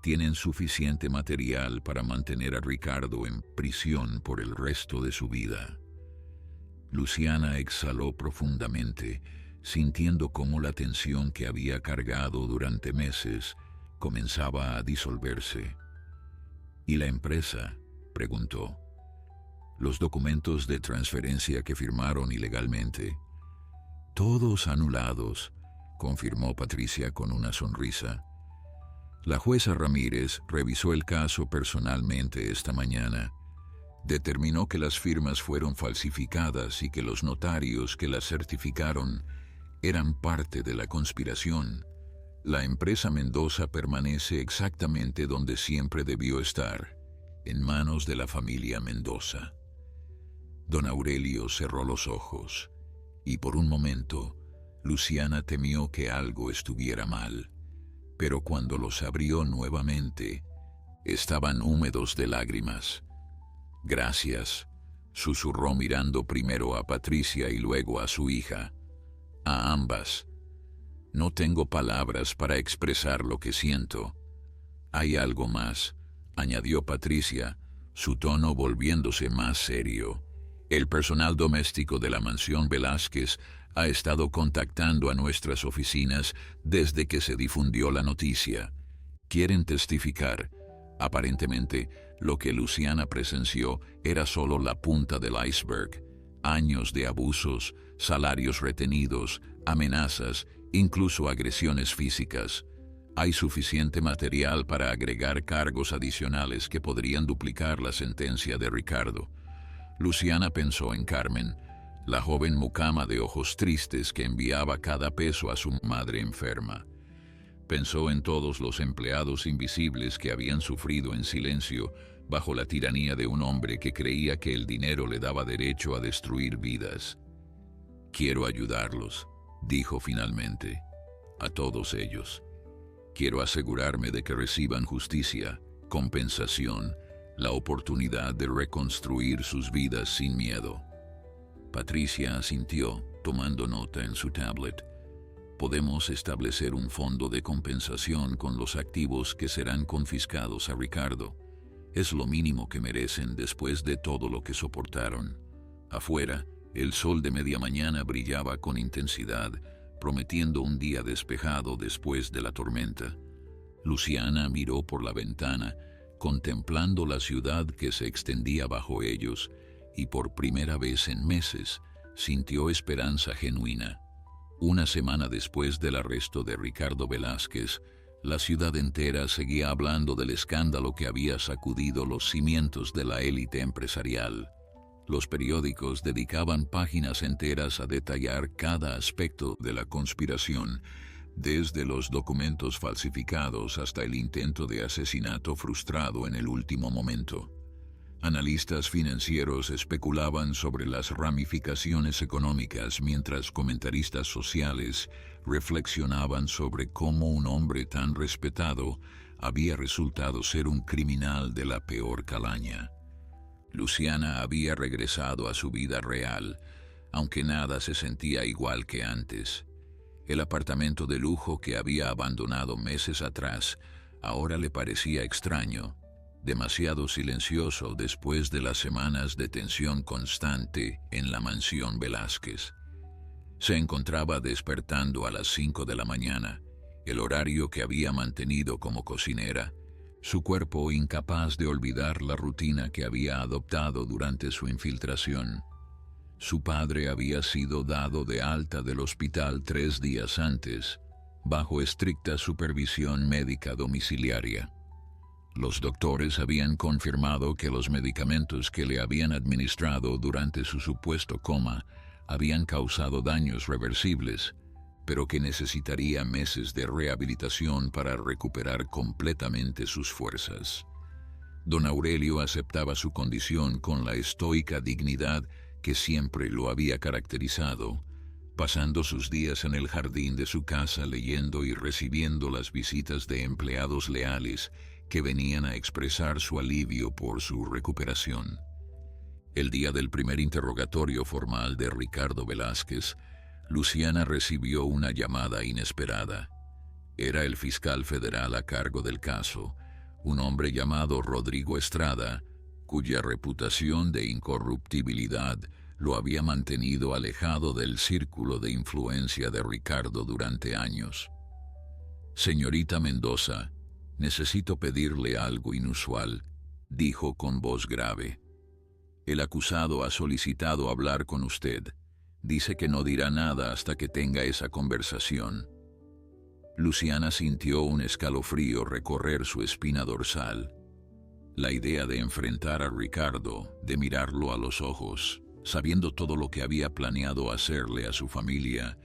tienen suficiente material para mantener a Ricardo en prisión por el resto de su vida». Luciana exhaló profundamente, sintiendo cómo la tensión que había cargado durante meses comenzaba a disolverse. «¿Y la empresa?», preguntó. «Los documentos de transferencia que firmaron ilegalmente». «Todos anulados», confirmó Patricia con una sonrisa. «La jueza Ramírez revisó el caso personalmente esta mañana. Determinó que las firmas fueron falsificadas y que los notarios que las certificaron eran parte de la conspiración. La empresa Mendoza permanece exactamente donde siempre debió estar, en manos de la familia Mendoza». Don Aurelio cerró los ojos, y por un momento Luciana temió que algo estuviera mal, pero cuando los abrió nuevamente, estaban húmedos de lágrimas. «Gracias», susurró mirando primero a Patricia y luego a su hija. «A ambas. No tengo palabras para expresar lo que siento». «Hay algo más», añadió Patricia, su tono volviéndose más serio. «El personal doméstico de la mansión Velázquez ha estado contactando a nuestras oficinas desde que se difundió la noticia. Quieren testificar. Aparentemente, lo que Luciana presenció era solo la punta del iceberg. Años de abusos, salarios retenidos, amenazas, incluso agresiones físicas. Hay suficiente material para agregar cargos adicionales que podrían duplicar la sentencia de Ricardo». Luciana pensó en Carmen, la joven mucama de ojos tristes que enviaba cada peso a su madre enferma. Pensó en todos los empleados invisibles que habían sufrido en silencio bajo la tiranía de un hombre que creía que el dinero le daba derecho a destruir vidas. «Quiero ayudarlos», dijo finalmente, «a todos ellos. Quiero asegurarme de que reciban justicia, compensación, la oportunidad de reconstruir sus vidas sin miedo». Patricia asintió, tomando nota en su tablet. «Podemos establecer un fondo de compensación con los activos que serán confiscados a Ricardo. Es lo mínimo que merecen después de todo lo que soportaron». Afuera, el sol de media mañana brillaba con intensidad, prometiendo un día despejado después de la tormenta. Luciana miró por la ventana, contemplando la ciudad que se extendía bajo ellos, y por primera vez en meses sintió esperanza genuina. Una semana después del arresto de Ricardo Velázquez, la ciudad entera seguía hablando del escándalo que había sacudido los cimientos de la élite empresarial. Los periódicos dedicaban páginas enteras a detallar cada aspecto de la conspiración, desde los documentos falsificados hasta el intento de asesinato frustrado en el último momento. Analistas financieros especulaban sobre las ramificaciones económicas, mientras comentaristas sociales reflexionaban sobre cómo un hombre tan respetado había resultado ser un criminal de la peor calaña. Luciana había regresado a su vida real, aunque nada se sentía igual que antes. El apartamento de lujo que había abandonado meses atrás ahora le parecía extraño, demasiado silencioso después de las semanas de tensión constante en la mansión Velázquez. Se encontraba despertando a las 5 de la mañana, el horario que había mantenido como cocinera, su cuerpo incapaz de olvidar la rutina que había adoptado durante su infiltración. Su padre había sido dado de alta del hospital 3 días antes, bajo estricta supervisión médica domiciliaria. Los doctores habían confirmado que los medicamentos que le habían administrado durante su supuesto coma habían causado daños reversibles, pero que necesitaría meses de rehabilitación para recuperar completamente sus fuerzas. Don Aurelio aceptaba su condición con la estoica dignidad que siempre lo había caracterizado, pasando sus días en el jardín de su casa leyendo y recibiendo las visitas de empleados leales que venían a expresar su alivio por su recuperación. El día del primer interrogatorio formal de Ricardo Velázquez, Luciana recibió una llamada inesperada. Era el fiscal federal a cargo del caso, un hombre llamado Rodrigo Estrada, cuya reputación de incorruptibilidad lo había mantenido alejado del círculo de influencia de Ricardo durante años. «Señorita Mendoza, necesito pedirle algo inusual», dijo con voz grave. «El acusado ha solicitado hablar con usted. Dice que no dirá nada hasta que tenga esa conversación». Luciana sintió un escalofrío recorrer su espina dorsal. La idea de enfrentar a Ricardo, de mirarlo a los ojos, sabiendo todo lo que había planeado hacerle a su familia,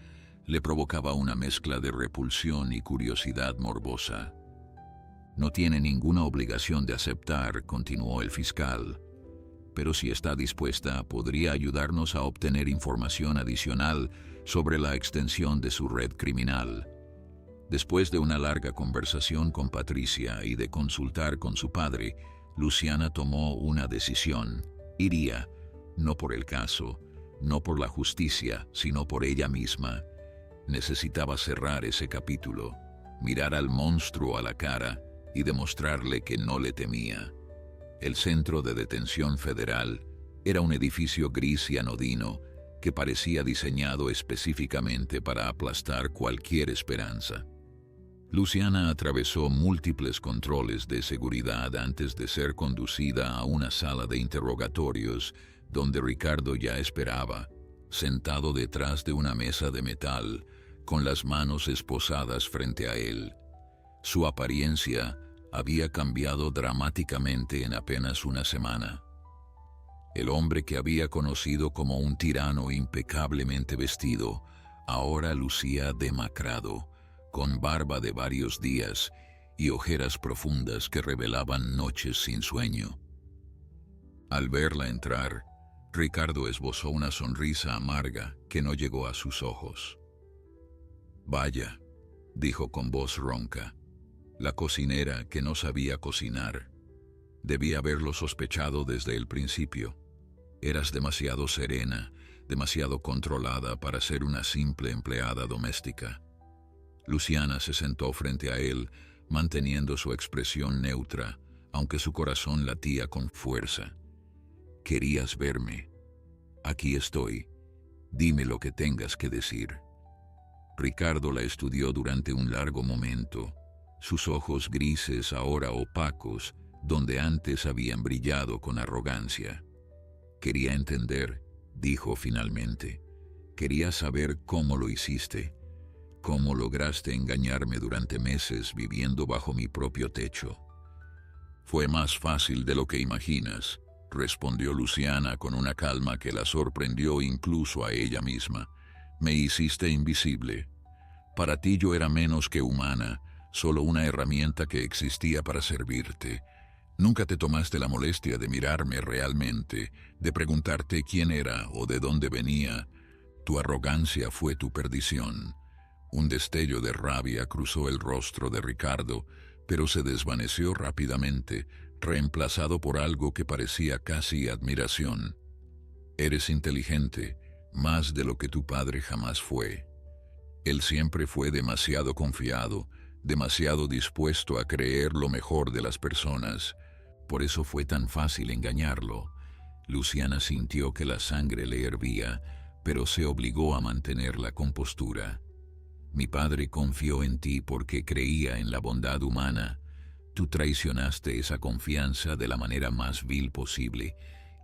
le provocaba una mezcla de repulsión y curiosidad morbosa. «No tiene ninguna obligación de aceptar», continuó el fiscal, «pero si está dispuesta, podría ayudarnos a obtener información adicional sobre la extensión de su red criminal». Después de una larga conversación con Patricia y de consultar con su padre, Luciana tomó una decisión. Iría, no por el caso, no por la justicia, sino por ella misma. Necesitaba cerrar ese capítulo, mirar al monstruo a la cara y demostrarle que no le temía. El Centro de Detención Federal era un edificio gris y anodino que parecía diseñado específicamente para aplastar cualquier esperanza. Luciana atravesó múltiples controles de seguridad antes de ser conducida a una sala de interrogatorios donde Ricardo ya esperaba, sentado detrás de una mesa de metal, con las manos esposadas frente a él. Su apariencia había cambiado dramáticamente en apenas una semana. El hombre que había conocido como un tirano impecablemente vestido, ahora lucía demacrado, con barba de varios días y ojeras profundas que revelaban noches sin sueño. Al verla entrar, Ricardo esbozó una sonrisa amarga que no llegó a sus ojos. «Vaya», dijo con voz ronca, la cocinera que no sabía cocinar. Debía haberlo sospechado desde el principio. Eras demasiado serena, demasiado controlada para ser una simple empleada doméstica. Luciana se sentó frente a él, manteniendo su expresión neutra, aunque su corazón latía con fuerza. «Querías verme. Aquí estoy. Dime lo que tengas que decir». Ricardo la estudió durante un largo momento. Sus ojos grises, ahora opacos, donde antes habían brillado con arrogancia. «Quería entender», dijo finalmente. «Quería saber cómo lo hiciste. Cómo lograste engañarme durante meses viviendo bajo mi propio techo». «Fue más fácil de lo que imaginas», respondió Luciana con una calma que la sorprendió incluso a ella misma. «Me hiciste invisible. Para ti yo era menos que humana, solo una herramienta que existía para servirte. Nunca te tomaste la molestia de mirarme realmente, de preguntarte quién era o de dónde venía. Tu arrogancia fue tu perdición». Un destello de rabia cruzó el rostro de Ricardo, pero se desvaneció rápidamente, reemplazado por algo que parecía casi admiración. «Eres inteligente, más de lo que tu padre jamás fue. Él siempre fue demasiado confiado, demasiado dispuesto a creer lo mejor de las personas. Por eso fue tan fácil engañarlo». Luciana sintió que la sangre le hervía, pero se obligó a mantener la compostura. «Mi padre confió en ti porque creía en la bondad humana. Tú traicionaste esa confianza de la manera más vil posible,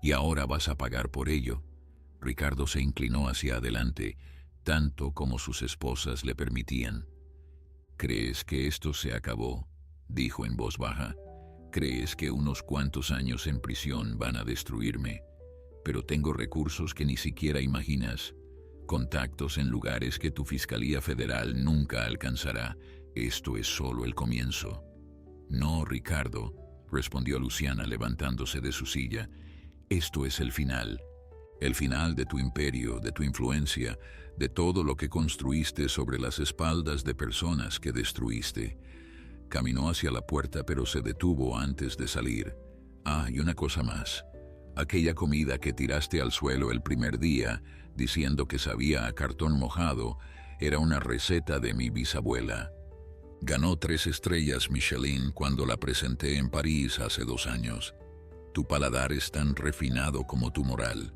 y ahora vas a pagar por ello». Ricardo se inclinó hacia adelante, tanto como sus esposas le permitían. «¿Crees que esto se acabó?», dijo en voz baja. «¿Crees que unos cuantos años en prisión van a destruirme? Pero tengo recursos que ni siquiera imaginas. Contactos en lugares que tu Fiscalía Federal nunca alcanzará. Esto es solo el comienzo». «No, Ricardo», respondió Luciana levantándose de su silla. «Esto es el final. El final de tu imperio, de tu influencia, de todo lo que construiste sobre las espaldas de personas que destruiste». Caminó hacia la puerta, pero se detuvo antes de salir. «Ah, y una cosa más. Aquella comida que tiraste al suelo el primer día, diciendo que sabía a cartón mojado, era una receta de mi bisabuela. Ganó 3 estrellas Michelin cuando la presenté en París hace 2 años. Tu paladar es tan refinado como tu moral».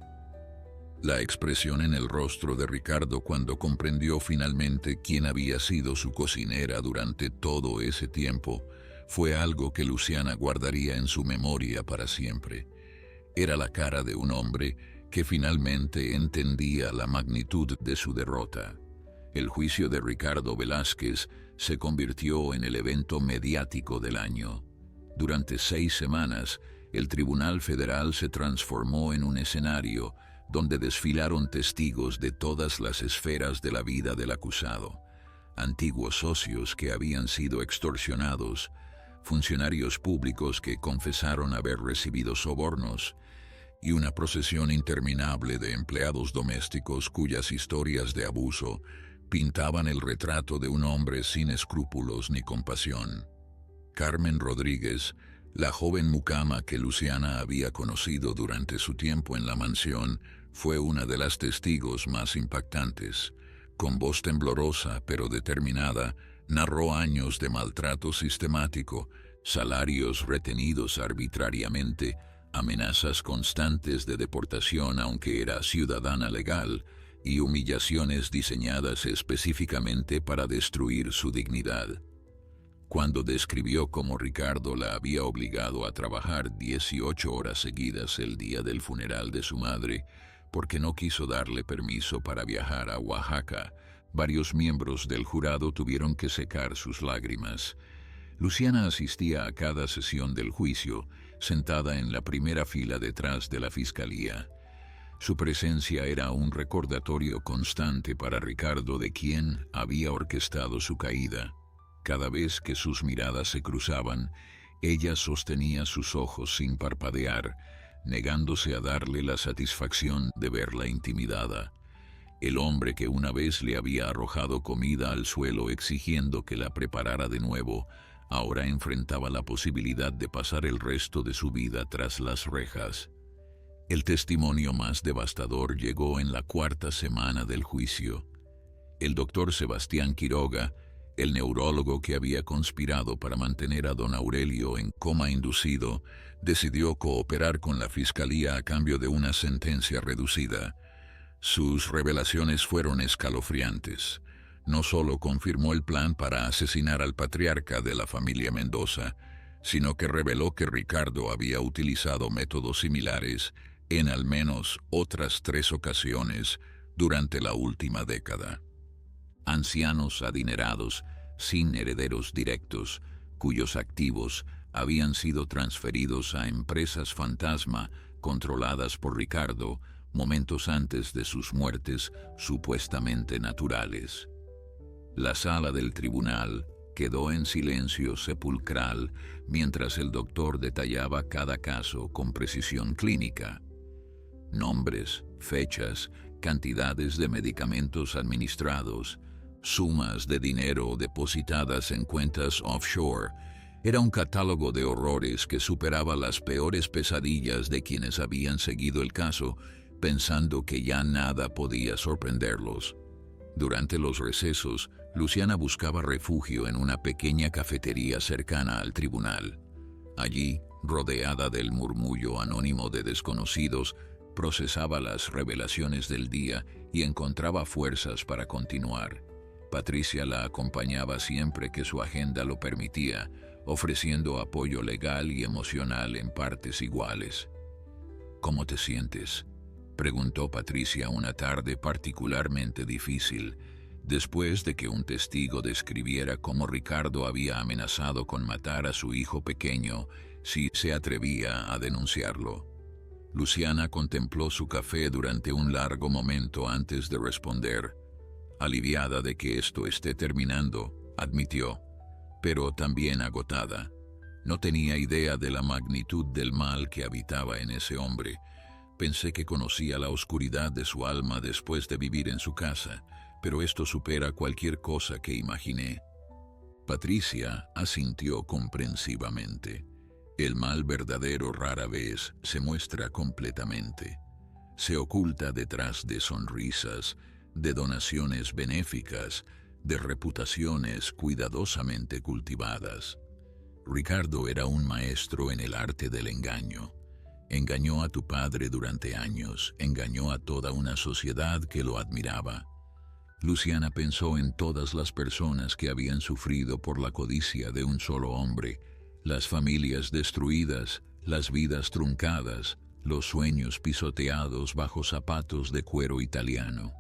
La expresión en el rostro de Ricardo cuando comprendió finalmente quién había sido su cocinera durante todo ese tiempo fue algo que Luciana guardaría en su memoria para siempre. Era la cara de un hombre que finalmente entendía la magnitud de su derrota. El juicio de Ricardo Velázquez se convirtió en el evento mediático del año. Durante 6 semanas, el Tribunal Federal se transformó en un escenario donde desfilaron testigos de todas las esferas de la vida del acusado, antiguos socios que habían sido extorsionados, funcionarios públicos que confesaron haber recibido sobornos, y una procesión interminable de empleados domésticos cuyas historias de abuso pintaban el retrato de un hombre sin escrúpulos ni compasión. Carmen Rodríguez, la joven mucama que Luciana había conocido durante su tiempo en la mansión, fue una de las testigos más impactantes. Con voz temblorosa pero determinada, narró años de maltrato sistemático, salarios retenidos arbitrariamente, amenazas constantes de deportación aunque era ciudadana legal, y humillaciones diseñadas específicamente para destruir su dignidad. Cuando describió cómo Ricardo la había obligado a trabajar 18 horas seguidas el día del funeral de su madre, porque no quiso darle permiso para viajar a Oaxaca, varios miembros del jurado tuvieron que secar sus lágrimas. Luciana asistía a cada sesión del juicio, sentada en la primera fila detrás de la fiscalía. Su presencia era un recordatorio constante para Ricardo de quién había orquestado su caída. Cada vez que sus miradas se cruzaban, ella sostenía sus ojos sin parpadear, negándose a darle la satisfacción de verla intimidada. El hombre que una vez le había arrojado comida al suelo exigiendo que la preparara de nuevo, ahora enfrentaba la posibilidad de pasar el resto de su vida tras las rejas. El testimonio más devastador llegó en la 4ª semana del juicio. El doctor Sebastián Quiroga, el neurólogo que había conspirado para mantener a don Aurelio en coma inducido, decidió cooperar con la fiscalía a cambio de una sentencia reducida. Sus revelaciones fueron escalofriantes. No solo confirmó el plan para asesinar al patriarca de la familia Mendoza, sino que reveló que Ricardo había utilizado métodos similares en al menos otras 3 ocasiones durante la última década. Ancianos adinerados, sin herederos directos, cuyos activos habían sido transferidos a empresas fantasma controladas por Ricardo momentos antes de sus muertes supuestamente naturales. La sala del tribunal quedó en silencio sepulcral mientras el doctor detallaba cada caso con precisión clínica. Nombres, fechas, cantidades de medicamentos administrados, sumas de dinero depositadas en cuentas offshore. Era un catálogo de horrores que superaba las peores pesadillas de quienes habían seguido el caso, pensando que ya nada podía sorprenderlos. Durante los recesos, Luciana buscaba refugio en una pequeña cafetería cercana al tribunal. Allí, rodeada del murmullo anónimo de desconocidos, procesaba las revelaciones del día y encontraba fuerzas para continuar. Patricia la acompañaba siempre que su agenda lo permitía, ofreciendo apoyo legal y emocional en partes iguales. ¿Cómo te sientes?, preguntó Patricia una tarde particularmente difícil, después de que un testigo describiera cómo Ricardo había amenazado con matar a su hijo pequeño si se atrevía a denunciarlo. Luciana contempló su café durante un largo momento antes de responder. Aliviada de que esto esté terminando, admitió, pero también agotada. No tenía idea de la magnitud del mal que habitaba en ese hombre. Pensé que conocía la oscuridad de su alma después de vivir en su casa, pero esto supera cualquier cosa que imaginé. Patricia asintió comprensivamente. El mal verdadero rara vez se muestra completamente. Se oculta detrás de sonrisas, de donaciones benéficas, de reputaciones cuidadosamente cultivadas. Ricardo era un maestro en el arte del engaño. Engañó a tu padre durante años, engañó a toda una sociedad que lo admiraba. Luciana pensó en todas las personas que habían sufrido por la codicia de un solo hombre, las familias destruidas, las vidas truncadas, los sueños pisoteados bajo zapatos de cuero italiano.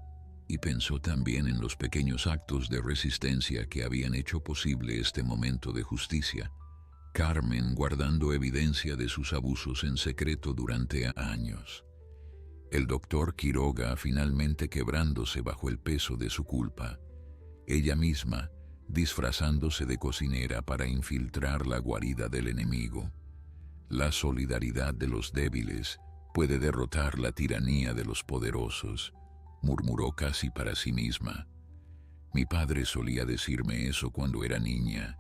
Y pensó también en los pequeños actos de resistencia que habían hecho posible este momento de justicia. Carmen guardando evidencia de sus abusos en secreto durante años. El doctor Quiroga finalmente quebrándose bajo el peso de su culpa. Ella misma, disfrazándose de cocinera para infiltrar la guarida del enemigo. La solidaridad de los débiles puede derrotar la tiranía de los poderosos, murmuró casi para sí misma. Mi padre solía decirme eso cuando era niña.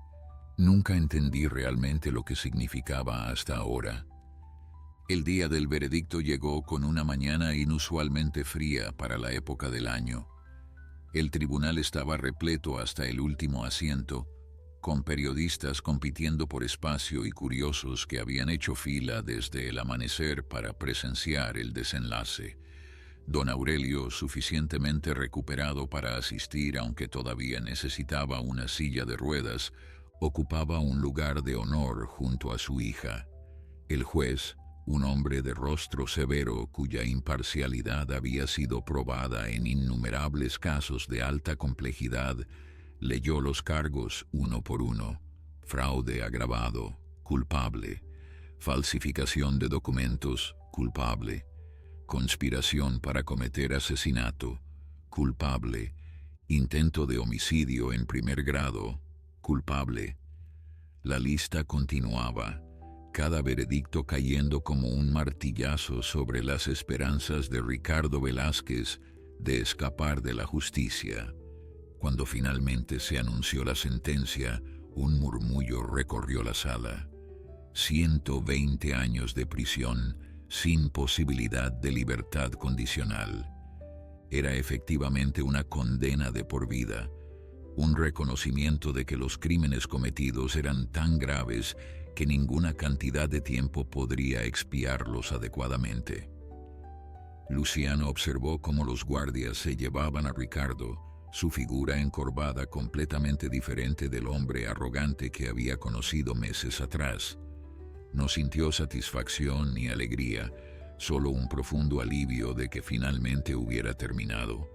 Nunca entendí realmente lo que significaba hasta ahora. El día del veredicto llegó con una mañana inusualmente fría para la época del año. El tribunal estaba repleto hasta el último asiento, con periodistas compitiendo por espacio y curiosos que habían hecho fila desde el amanecer para presenciar el desenlace. Don Aurelio, suficientemente recuperado para asistir aunque todavía necesitaba una silla de ruedas, ocupaba un lugar de honor junto a su hija. El juez, un hombre de rostro severo cuya imparcialidad había sido probada en innumerables casos de alta complejidad, leyó los cargos uno por uno. Fraude agravado, culpable. Falsificación de documentos, culpable. Conspiración para cometer asesinato, culpable. Intento de homicidio en primer grado, culpable. La lista continuaba. cada veredicto cayendo como un martillazo sobre las esperanzas de Ricardo Velázquez de escapar de la justicia. Cuando finalmente se anunció la sentencia, un murmullo recorrió la sala. 120 años de prisión, sin posibilidad de libertad condicional. Era efectivamente una condena de por vida, un reconocimiento de que los crímenes cometidos eran tan graves que ninguna cantidad de tiempo podría expiarlos adecuadamente. Luciano observó cómo los guardias se llevaban a Ricardo, su figura encorvada completamente diferente del hombre arrogante que había conocido meses atrás. No sintió satisfacción ni alegría, solo un profundo alivio de que finalmente hubiera terminado.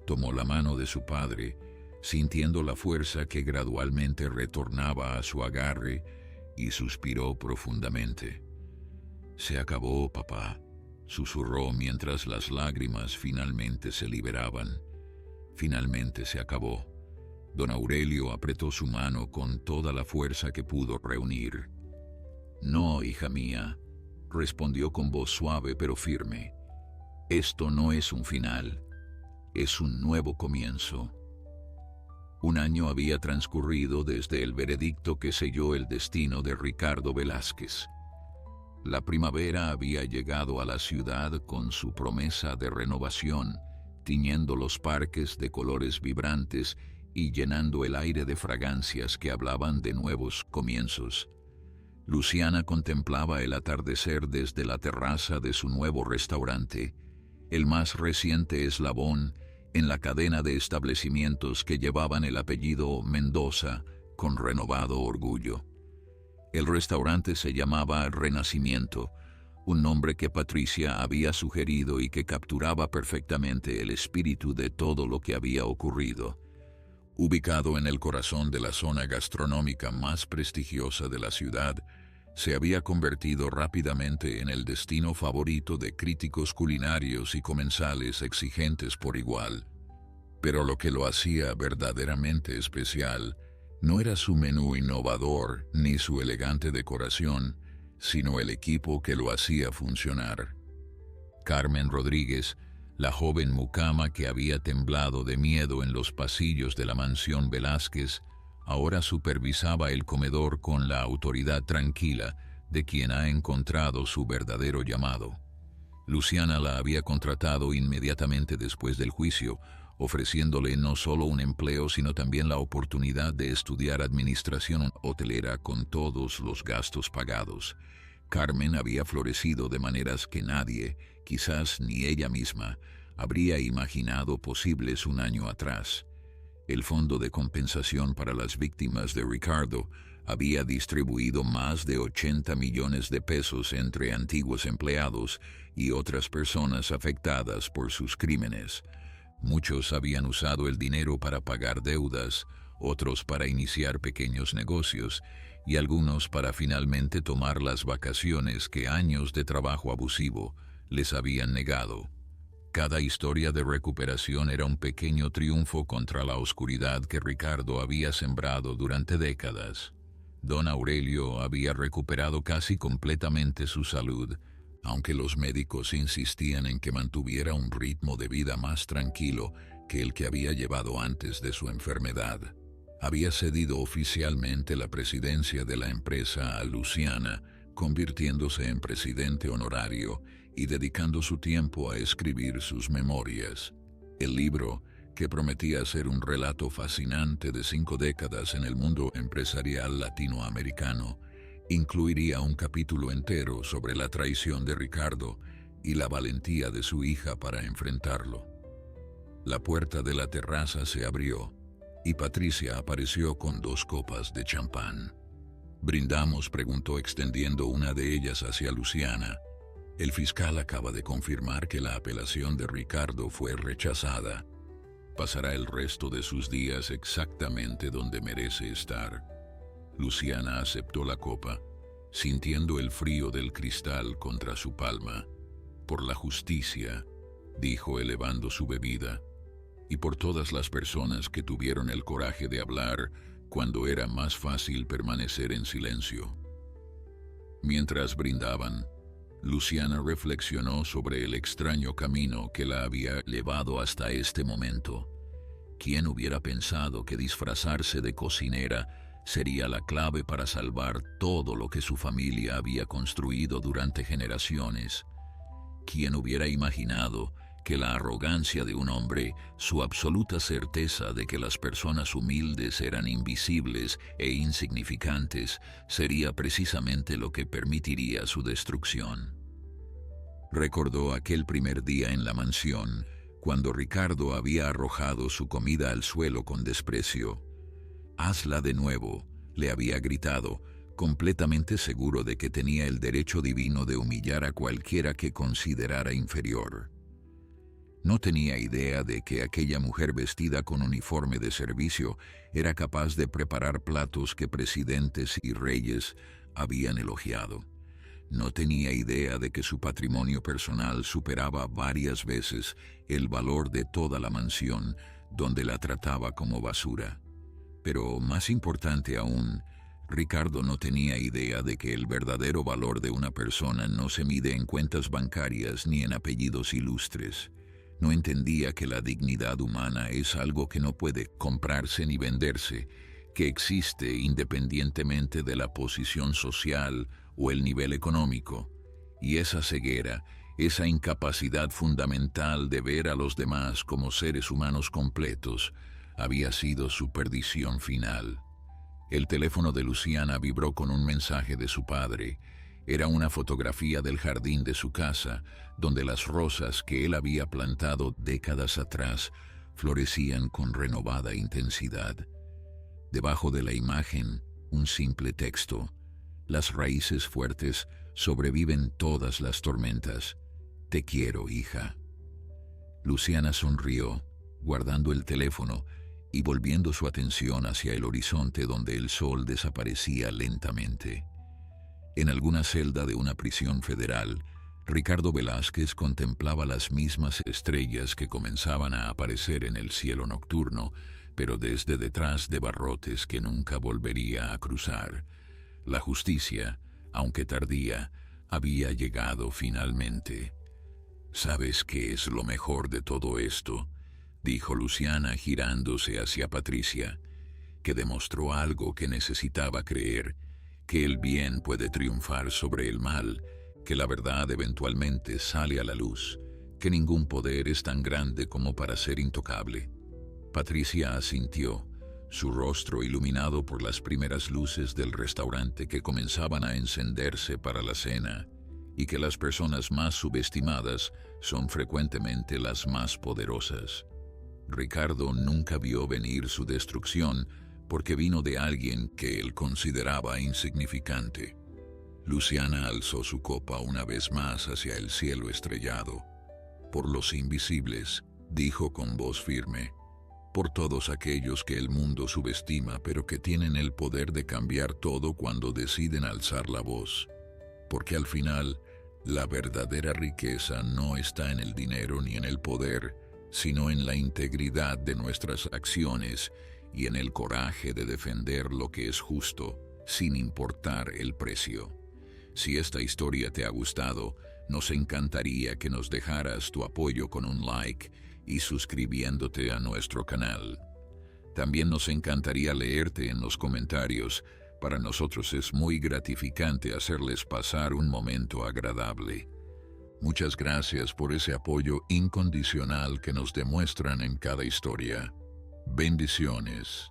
Tomó la mano de su padre, sintiendo la fuerza que gradualmente retornaba a su agarre, y suspiró profundamente. «Se acabó, papá», susurró mientras las lágrimas finalmente se liberaban. Finalmente se acabó. Don Aurelio apretó su mano con toda la fuerza que pudo reunir. «No, hija mía», respondió con voz suave pero firme. «Esto no es un final, es un nuevo comienzo». Un año había transcurrido desde el veredicto que selló el destino de Ricardo Velázquez. La primavera había llegado a la ciudad con su promesa de renovación, tiñendo los parques de colores vibrantes y llenando el aire de fragancias que hablaban de nuevos comienzos. Luciana contemplaba el atardecer desde la terraza de su nuevo restaurante, el más reciente eslabón en la cadena de establecimientos que llevaban el apellido Mendoza con renovado orgullo. El restaurante se llamaba Renacimiento, un nombre que Patricia había sugerido y que capturaba perfectamente el espíritu de todo lo que había ocurrido. Ubicado en el corazón de la zona gastronómica más prestigiosa de la ciudad, se había convertido rápidamente en el destino favorito de críticos culinarios y comensales exigentes por igual. Pero lo que lo hacía verdaderamente especial no era su menú innovador ni su elegante decoración, sino el equipo que lo hacía funcionar. Carmen Rodríguez, la joven mucama que había temblado de miedo en los pasillos de la mansión Velázquez, ahora supervisaba el comedor con la autoridad tranquila de quien ha encontrado su verdadero llamado. Luciana la había contratado inmediatamente después del juicio, ofreciéndole no solo un empleo sino también la oportunidad de estudiar administración hotelera con todos los gastos pagados. Carmen había florecido de maneras que nadie, quizás ni ella misma, habría imaginado posibles un año atrás. El Fondo de Compensación para las Víctimas de Ricardo había distribuido más de 80 millones de pesos entre antiguos empleados y otras personas afectadas por sus crímenes. Muchos habían usado el dinero para pagar deudas, otros para iniciar pequeños negocios y algunos para finalmente tomar las vacaciones que años de trabajo abusivo les habían negado. Cada historia de recuperación era un pequeño triunfo contra la oscuridad que Ricardo había sembrado durante décadas. Don Aurelio había recuperado casi completamente su salud, aunque los médicos insistían en que mantuviera un ritmo de vida más tranquilo que el que había llevado antes de su enfermedad. Había cedido oficialmente la presidencia de la empresa a Luciana, convirtiéndose en presidente honorario y dedicando su tiempo a escribir sus memorias. El libro, que prometía ser un relato fascinante de 5 décadas en el mundo empresarial latinoamericano, incluiría un capítulo entero sobre la traición de Ricardo y la valentía de su hija para enfrentarlo. La puerta de la terraza se abrió y Patricia apareció con 2 copas de champán. «¿Brindamos?», preguntó extendiendo una de ellas hacia Luciana. «El fiscal acaba de confirmar que la apelación de Ricardo fue rechazada. Pasará el resto de sus días exactamente donde merece estar». Luciana aceptó la copa, sintiendo el frío del cristal contra su palma. «Por la justicia», dijo elevando su bebida, «y por todas las personas que tuvieron el coraje de hablar cuando era más fácil permanecer en silencio». Mientras brindaban, Luciana reflexionó sobre el extraño camino que la había llevado hasta este momento. ¿Quién hubiera pensado que disfrazarse de cocinera sería la clave para salvar todo lo que su familia había construido durante generaciones? ¿Quién hubiera imaginado que la arrogancia de un hombre, su absoluta certeza de que las personas humildes eran invisibles e insignificantes, sería precisamente lo que permitiría su destrucción? Recordó aquel primer día en la mansión, cuando Ricardo había arrojado su comida al suelo con desprecio. «Hazla de nuevo», le había gritado, completamente seguro de que tenía el derecho divino de humillar a cualquiera que considerara inferior. No tenía idea de que aquella mujer vestida con uniforme de servicio era capaz de preparar platos que presidentes y reyes habían elogiado. No tenía idea de que su patrimonio personal superaba varias veces el valor de toda la mansión, donde la trataba como basura. Pero más importante aún, Ricardo no tenía idea de que el verdadero valor de una persona no se mide en cuentas bancarias ni en apellidos ilustres. No entendía que la dignidad humana es algo que no puede comprarse ni venderse, que existe independientemente de la posición social o el nivel económico. Y esa ceguera, esa incapacidad fundamental de ver a los demás como seres humanos completos, había sido su perdición final. El teléfono de Luciana vibró con un mensaje de su padre. Era una fotografía del jardín de su casa, donde las rosas que él había plantado décadas atrás florecían con renovada intensidad. Debajo de la imagen, un simple texto: «Las raíces fuertes sobreviven todas las tormentas. Te quiero, hija». Luciana sonrió, guardando el teléfono y volviendo su atención hacia el horizonte donde el sol desaparecía lentamente. En alguna celda de una prisión federal, Ricardo Velázquez contemplaba las mismas estrellas que comenzaban a aparecer en el cielo nocturno, pero desde detrás de barrotes que nunca volvería a cruzar. La justicia, aunque tardía, había llegado finalmente. «¿Sabes qué es lo mejor de todo esto?», dijo Luciana girándose hacia Patricia, que demostró algo que necesitaba creer: que el bien puede triunfar sobre el mal, que la verdad eventualmente sale a la luz, que ningún poder es tan grande como para ser intocable. Patricia asintió, su rostro iluminado por las primeras luces del restaurante que comenzaban a encenderse para la cena, y que las personas más subestimadas son frecuentemente las más poderosas. Ricardo nunca vio venir su destrucción porque vino de alguien que él consideraba insignificante. Luciana alzó su copa una vez más hacia el cielo estrellado. «Por los invisibles», dijo con voz firme, «por todos aquellos que el mundo subestima pero que tienen el poder de cambiar todo cuando deciden alzar la voz. Porque al final, la verdadera riqueza no está en el dinero ni en el poder, sino en la integridad de nuestras acciones y en el coraje de defender lo que es justo, sin importar el precio». Si esta historia te ha gustado, nos encantaría que nos dejaras tu apoyo con un like y suscribiéndote a nuestro canal. También nos encantaría leerte en los comentarios. Para nosotros es muy gratificante hacerles pasar un momento agradable. Muchas gracias por ese apoyo incondicional que nos demuestran en cada historia. Bendiciones.